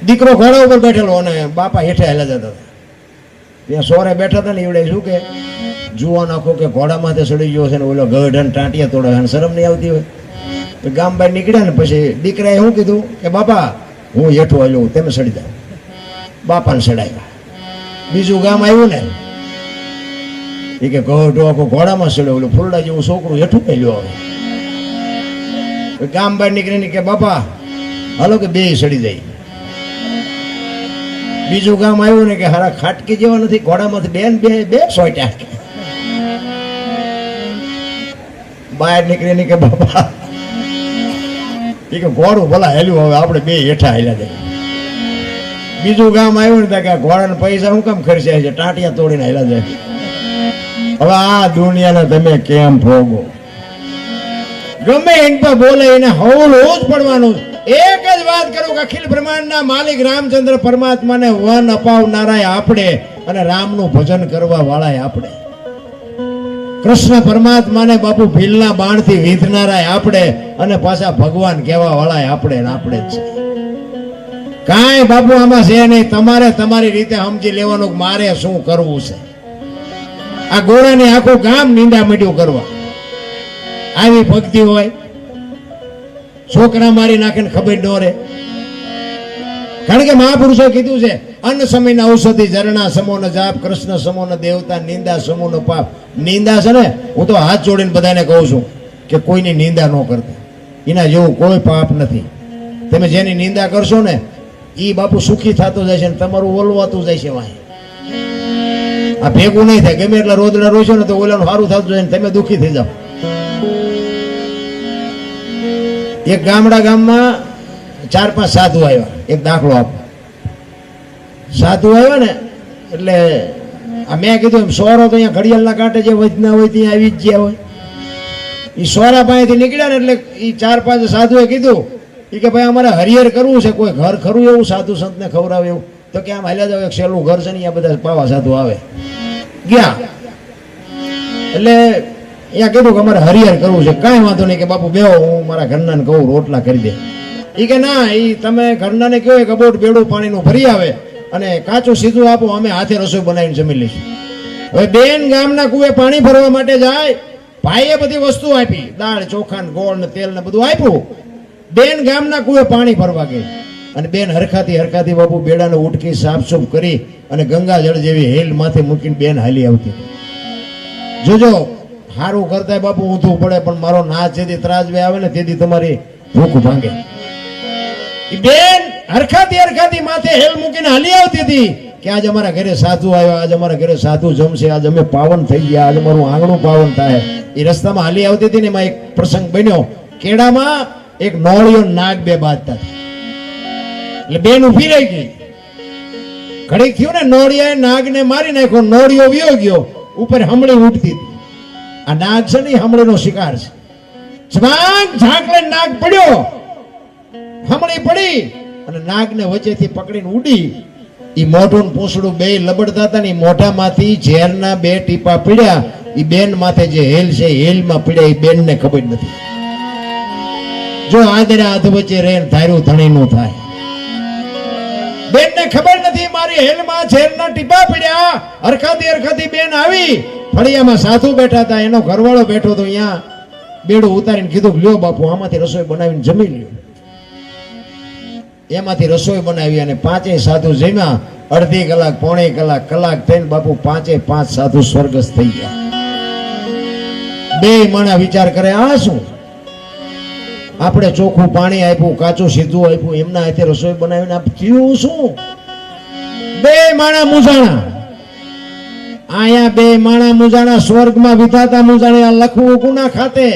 દીકરો ઘોડા ઉપર બેઠેલો અને બાપા હેઠે હાલ્યા જતા હતા. ત્યાં સોરે બેઠા હતા ને, એવડે શું કે જુઓ નાખો કે ઘોડામાંથી સડી ગયો છે ને, ઓલો ગઢ ટાંટિયા તોડે, શરમ નહીં આવતી હોય. તો ગામ બહાર નીકળ્યા ને, પછી દીકરાએ શું કીધું કે બાપા હું હેઠો હાલ્યો, તમે સડી જાઓ. બાપાને સડાવ્યા. બીજું ગામ આવ્યું ને, એ કે ગઢો આખો ઘોડામાં સડ્યો, ઓલું ફૂલડા જેવું છોકરું હેઠું હાલ્યો. હવે ગામ બહાર નીકળીને કે બાપા હાલો કે બે સડી જાય. બીજું ગામ આવ્યું ને કે હારા ખાટકી જેવા નથી, ઘોડામાંથી બે સોટ્યા. બહાર નીકળીને કે બાપા એ કે ઘોડું ભલા હેલ્યું, હવે આપણે બે હેઠા હેલ્યા જાય. બીજું ગામ આવ્યું ને કે ઘોડાને પૈસા શું કામ ખર્ચાય છે, ટાંટિયા તોડીને હેલ્યા જાય. હવે આ દુનિયાને તમે કેમ ભોગો? ગમે એનપા બોલે એને હવલું જ પડવાનું. એક જ વાત કરું કે અખિલ બ્રહ્માંડના માલિક રામચંદ્ર પરમાત્માને વન અપાવનારા આપણે અને રામનું ભજન કરવા વાળા આપણે. કૃષ્ણ પરમાત્માને બાપુ ભીલના બાણથી વીંધનારા આપણે અને પાછા ભગવાન કહેવા વાળા આપણે ને આપણે જ છે. કાંઈ બાપુ આમાં છે નહીં. તમારે તમારી રીતે સમજી લેવાનું કે મારે શું કરવું છે. આ ગોળાને આખું ગામ નીંદા મીંડ્યું કરવા આવી ભક્તિ હોય. છોકરા મારી નાખે ને ખબર ન રહે. કારણ કે મહાપુરુષો કીધું છે અન્ન સમયના ઔષધિ ઝરણા સમોન જાપ કૃષ્ણ સમોન દેવતા નિંદા સમૂન પાપ. નિંદા છે ને, હું તો હાથ જોડીને બધાને કહું છું કે કોઈની નિંદા ન કરતા. એના જેવું કોઈ પાપ નથી. તમે જેની નિંદા કરશો ને એ બાપુ સુખી થતો જાય છે ને તમારું ઓલવાતું જાય છે. વાંહે આ ભેગું નહીં થાય. ગમે એટલા રોદડા રોશો ને તો ઓલાનું સારું થતું જાય ને તમે દુઃખી થઈ જાઓ. એક ગામમાં 4-5 સાધુ આવ્યા. એક દાખલો આપો. સાધુ આવ્યા ને એટલે મેં કીધું એમ સોરો તો અહીંયા ઘડિયાળના કાંઠે જે વચના હોય ત્યાં આવી જ ગયા હોય. એ સોરા પાસેથી નીકળ્યા ને એટલે એ 4-5 સાધુએ કીધું કે ભાઈ અમારે હરિહર કરવું છે, કોઈ ઘર ખરું એવું સાધુ સંતને ખવડાવે એવું? તો કે આમ હાલ્યા જાવ, એક સહેલું ઘર છે ને અહીંયા બધા પાવા સાધુ આવે. ગયા એટલે અહીંયા કીધું કે અમારે હરિહર કરવું છે. કાંઈ વાંધો નહીં કે બાપુ બેહો, હું મારા ઘરનાને કહું રોટલા કરી દે. એ કે ના, એ તમે ઘરનાને કહો કે બોટ બેડું પાણીનું ભરી આવે અને કાચું સીધું આપો, અમે હાથે રસોઈ બનાવીને જમી લઈશું. હવે બેન ગામના કુએ પાણી ભરવા માટે જાય. ભાઈએ બધી વસ્તુ આપી, દાળ ચોખા ને ગોળ ને તેલ ને બધું આપ્યું. બેન ગામના કુએ પાણી ભરવા ગઈ અને બેન હરખાતી બાપુ બેડાને ઉટકી સાફસૂફ કરી અને ગંગા જળ જેવી હેલ માથે મૂકીને બેન હાલી આવતી. જોજો, સારું કરતા બાપુ ઊંધું પડે પણ મારો નાચ જેથી ત્રાજવે આવે ને તેથી તમારી ભૂખ ભાંગે. બેન હરખાતી માથે હેલ મૂકીને હાલી આવતી હતી કે આજ અમારા ઘરે સાધુ આવ્યા, આજ અમારા ઘરે સાધુ જમશે, આજ અમે પાવન થઈ ગયા, આજ અમારું આંગણું પાવન થાય. એ રસ્તામાં હાલી આવતી હતી ને એમાં એક પ્રસંગ બન્યો. કેડામાં એક નોળિયો નાગ બે બાજતા એટલે બેન ઉભી રહી ગઈ. ઘડીક થયું ને નોળિયાએ નાગને મારી નાખ્યો. નોળિયો વિયો ગયો. ઉપર હમણી ઉઠતી હતી. આ નાગ છે ને હમણીનો શિકાર છે. ઝાંક નાગ પડ્યો, હમણી પડી અને નાગને વચ્ચેથી પકડીને ઉડી. ઈ મોઢું પૂંછડું બે લબડતા હતા ને મોઢામાંથી ઝેરના 2 ટીપા પીડ્યા. ઈ બેન માથે જે હેલ છે હેલમાં પીડ્યા. ઈ બેનને ખબર નથી. જો આદરે હાથ વચ્ચે રહે ધાર્યું ધણી નું થાય. બેનને ખબર નથી મારી હેલમાં ઝેરના ટીપા પીડ્યા. હરખાતી બેન આવી. ફળિયામાં સાધુ બેઠા હતા, એનો ઘરવાળો બેઠો હતો. અહીંયા બેડું ઉતારીને કીધું લ્યો બાપુ આમાંથી રસોઈ બનાવીને જમી લ્યો. એમાંથી રસોઈ બનાવી અને 5 સાધુ જમ્યા. અડધી કલાક પોણી કલાક થઈને બાપુ 5 સાધુ સ્વર્ગસ્થ થઈ ગયા. બે માણા વિચાર કરે આ શું? આપણે ચોખ્ખું પાણી આપ્યું, કાચું સીધું આપ્યું, એમના હાથે રસોઈ બનાવીને થયું શું? બે માણા મૂંઝાણા. અહીંયા બે માણા મૂંઝાણા, સ્વર્ગમાં વિધાતા મૂંઝાણા. લખવું કોના ખાતે?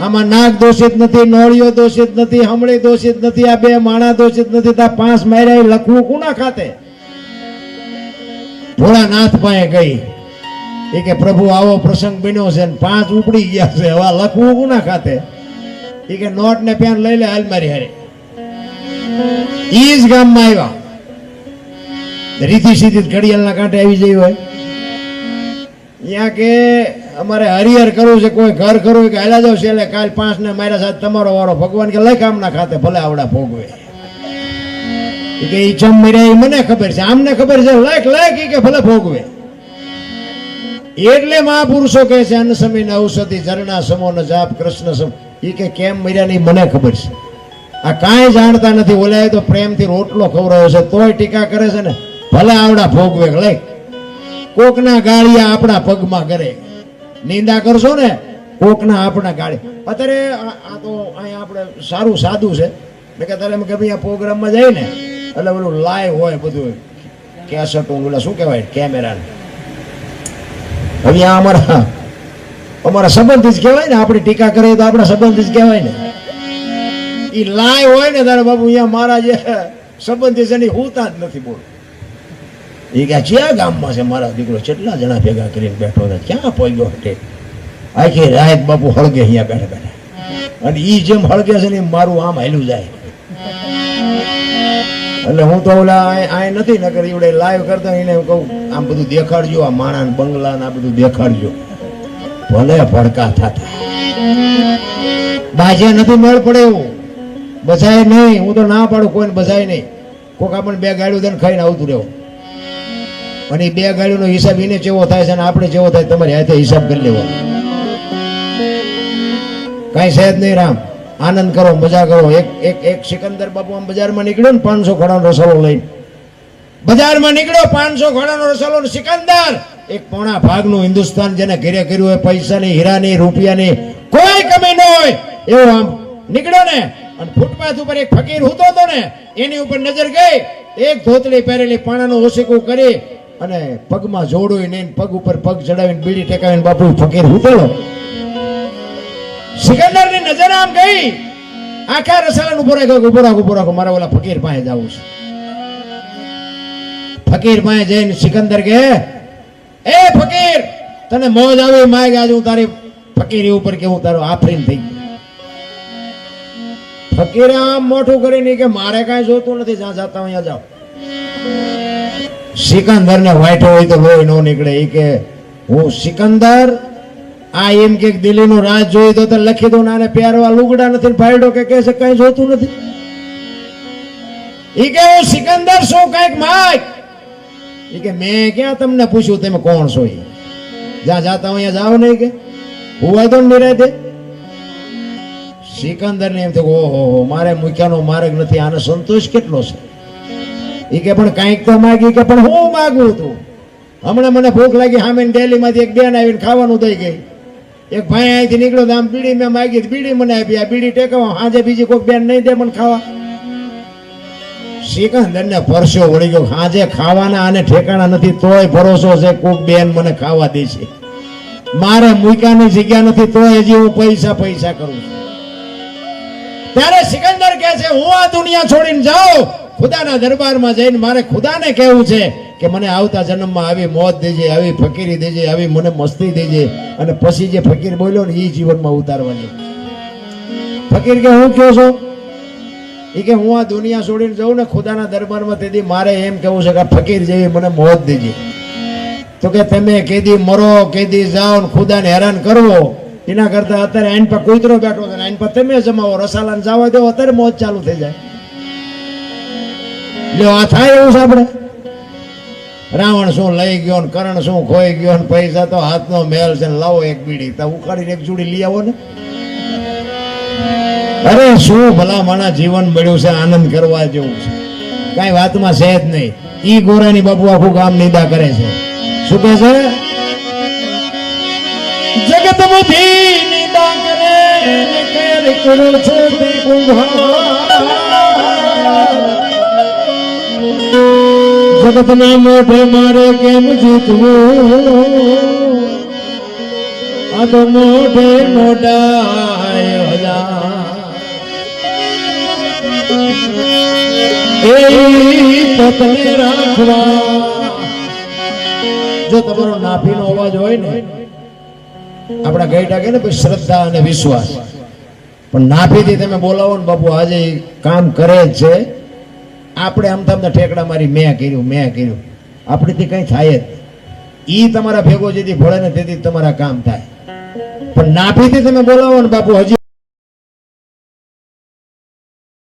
આમાં નાગ દોષિત નથી, નોળિયો દોષિત નથી, હમણી દોષિત નથી, આ બે માણા દોષિત નથી. તા 5 માર્યા લખવું કોના ખાતે? ભોળાનાથ પાસે ગઈ. એ કે પ્રભુ આવો પ્રસંગ બન્યો છે ને 5 ઉપડી ગયા છે, હવે લખવું કોના ખાતે? એ કે નોટ ને પેન લઈ લે, હાલ મારી હારે. ઈ જ ગામમાં આવ્યા. રીતિ સીધી ઘડિયાળના કાંઠે આવી જઈ હોય. અહીંયા કે અમારે હરિહર કરવું છે, કોઈ ઘર કરવું કે હાલા જાવ છે, કાલ 5 ને માર્યા સાથે તમારો વારો. ભગવાન કે લખ આમના ખાતે, ભલે આવડા ભોગવે. કે ઈ ચમ મર્યા એ મને ખબર છે, આમને ખબર છે, લખ કે ભલે ભોગવે. એટલે મહાપુરુષો કહે છે અન્ન સમયના ઔષધિ ઝરણા સમો ન જાપ કૃષ્ણ સમ. એ કે કેમ મર્યા નહીં મને ખબર છે. આ કાંઈ જાણતા નથી. ઓલાએ તો પ્રેમથી રોટલો ખવડાવ્યો છે તોય ટીકા કરે છે ને, ભલે આવડા ભોગવે. લઈ કોકના ગાળિયા આપણા પગમાં કરે. નિંદા કરશો ને કોકના આપણા ગાળી. અત્યારે આ તો અહીંયા આપણે સારું સાદું છે ને કે તારે એમ કે ભાઈ આ પ્રોગ્રામમાં જાય ને એટલે પેલું લાઈવ હોય બધું કેસેટ, ઓલા શું કહેવાય કેમેરા. હવે અમારા સંબંધી જ કહેવાય ને. આપણી ટીકા કરીએ તો આપણા સંબંધી જ કહેવાય ને. એ લાઈવ હોય ને તારે બાપુ અહીંયા મારા જે સંબંધી છે એની હોતા જ નથી. બોલ એ કે ક્યાં ગામમાં છે મારા દીકરો, કેટલા જણા ભેગા કરીને બેઠો હતા, ક્યાં પહોંચ્યો હટે. આખી રાત બાપુ હળગે અહીંયા બેઠા. અને એ જેમ હળગે છે ને મારું આમ હાલ્યું જાય. એટલે હું તો ઓલા આ નથી નકર ઈવડે લાઈવ કરતા એને હું કહું આમ બધું દેખાડજો, આ માણા ને બંગલા ને આ બધું દેખાડજો, ભલે ભડકા થતા. બાજે નથી મેળ પડે એવું, બજાય નહીં. હું તો ના પાડું કોઈને બજાય નહીં. કોક આપણને 2 ગાડીઓ દઈને ખાઈને આવતું રહેવું, અને એ 2 ગાડીઓનો હિસાબ એને ચેવો થાય છે અને આપણે ચેવો થાય તમારી હાથે હિસાબ કરી લેવો. કઈ સહેજ નહીં રામ, આનંદ કરો, મજા કરો. એક સિકંદર બાપુ આમ બજારમાં નીકળ્યો ને 500 ઘોડાનો રસાલો લઈને, બજારમાં નીકળ્યો 500 ઘોડાનો રસાલો, સિકંદર એક પોણા ભાગનું હિન્દુસ્તાન જેને ઘેરે કર્યું હોય, પૈસાની, હીરાની, રૂપિયાની કોઈ કમી ન હોય એવો આમ નીકળ્યો ને, અને ફૂટપાથ ઉપર એક ફકીર હૂતો હતો ને, એની ઉપર નજર ગઈ. એક ધોતડી પહેરેલી, પાણાનું ઓશીકું કરી અને પગમાં જોડું ને પગ ઉપર પગ ચડાવીને બીડી ટેકાવીને બાપુ ફકીર હૂતેલો. સિકંદરની નજર આમ ગઈ, આખા રસાલાનું ઉભો રાખો, મારા ઓલા ફકીર પાસે જવું છે. ફકીર પાસે જઈને સિકંદર કે, એ ફકીર તને મોજ આવી માગ, આજે હું તારી ફકીરી ઉપર કે હું તારો આફરીન થઈ ગયો. ફકીરે આમ મોટું કરીને કે મારે કાંઈ જોતું નથી, જ્યાં જાતા અહીંયા જાઓ. સિકંદર ને વાઈટો હોય તો લોહી ન નીકળે. એ કે હું સિકંદર આ એમ કે દિલ્હીનું રાજ જોઈ તો લખી દો નાને પ્યારવા લુગડા નથી, ભાઈડો કે છે કઈ જોતું નથી. એ કે હું સિકંદર શું કઈક માગ. એ કે મેં ક્યાં તમને પૂછ્યું તમે કોણ છો? જ્યાં જાતા અહીંયા જાઓ નહીં કે હુવાય તો નિરાતે. સિકંદર ને એમ થયું ઓહો મારે મૂક્યાનો માર્ગ નથી, આનો સંતોષ કેટલો છે. એ કે પણ કઈક તો માગી. કે પણ હું માગું તું? હમણાં મને ભૂખ લાગી, સામે ડેલી માંથી એક બેન આવીને ખાવાનું દઈ ગઈ. એક ભાઈ અહીંથી નીકળ્યો તો આમ બીડી મેં માગી, બીડી મને આપી. આ બીડી ટેકવા આજે બીજી કોઈ બેન નહીં દે મને ખાવા. સિકંદર ને પરસ્યો વળી ગયો, આજે ખાવાના આને ઠેકાણા નથી, તોય ભરોસો છે કોક બેન મને ખાવા દે છે. મારે મૂક્યાની જગ્યા નથી, તોય હજી હું પૈસા કરું છું. ત્યારે સિકંદર કહે છે હું આ દુનિયા છોડીને જાઉં, ખુદાના દરબારમાં જઈને મારે ખુદાને કહેવું છે કે મને આવતા જન્મમાં આવી મોત દેજે, આવી ફકીરી દેજે, આવી મને મસ્તી દેજે. અને પછી જે ફકીર બોલ્યો ને એ જીવનમાં ઉતારવાની. ફકીર કે હું કયો છો? એ કે હું આ દુનિયા છોડીને જાઉં ને ખુદાના દરબારમાં, તેથી મારે એમ કેવું છે કે ફકીર જેવી મને મોત દેજે. તો કે તમે કેદી મરો, કેદી જાઓ ને ખુદાને હેરાન કરવો, એના કરતા અત્યારે આઈન પર કૂતરો બેઠો છે, આઈન પર તમે જમાવો, રસાલાને જવા દો, અત્યારે મોત ચાલુ થઈ જાય. લ્યો આ થાય એવું છે આપણે? રાવણ શું લઈ ગયો ને કરણ શું ખોઈ ગયો ને પૈસા તો હાથનો મેલ છે, લાવો એક બીડી તો ઉકાળીને એક જોડી લઈ આવો ને. અરે શું ભલા માણા જીવન મળ્યું છે, આનંદ કરવા જેવું છે, કઈ વાતમાં છે જ નહીં. ઈ ગોરાની બાપુ આખું ગામ નિંદા કરે છે. શું કહે છે? જગત બધી નિંદા કરે જગતના મોઢે મારે કેમ જીતવું, આ તો મોઢે મોઢા પતને રાખવા. જો તમારો નાભીનો અવાજ હોય ને, આપણા ગઈડા કે ને પછી શ્રદ્ધા અને વિશ્વાસ, પણ નાભીથી તમે બોલાવો ને બાપુ આજે કામ કરે જ છે. આપણે આમ તમને ઠેકડા મારી મેં કર્યું આપણેથી કઈ થાય જ. ઈ તમારા ભેગો જેથી ભળે ને તેથી તમારા કામ થાય, પણ નાભીથી તમે બોલાવો ને બાપુ હજી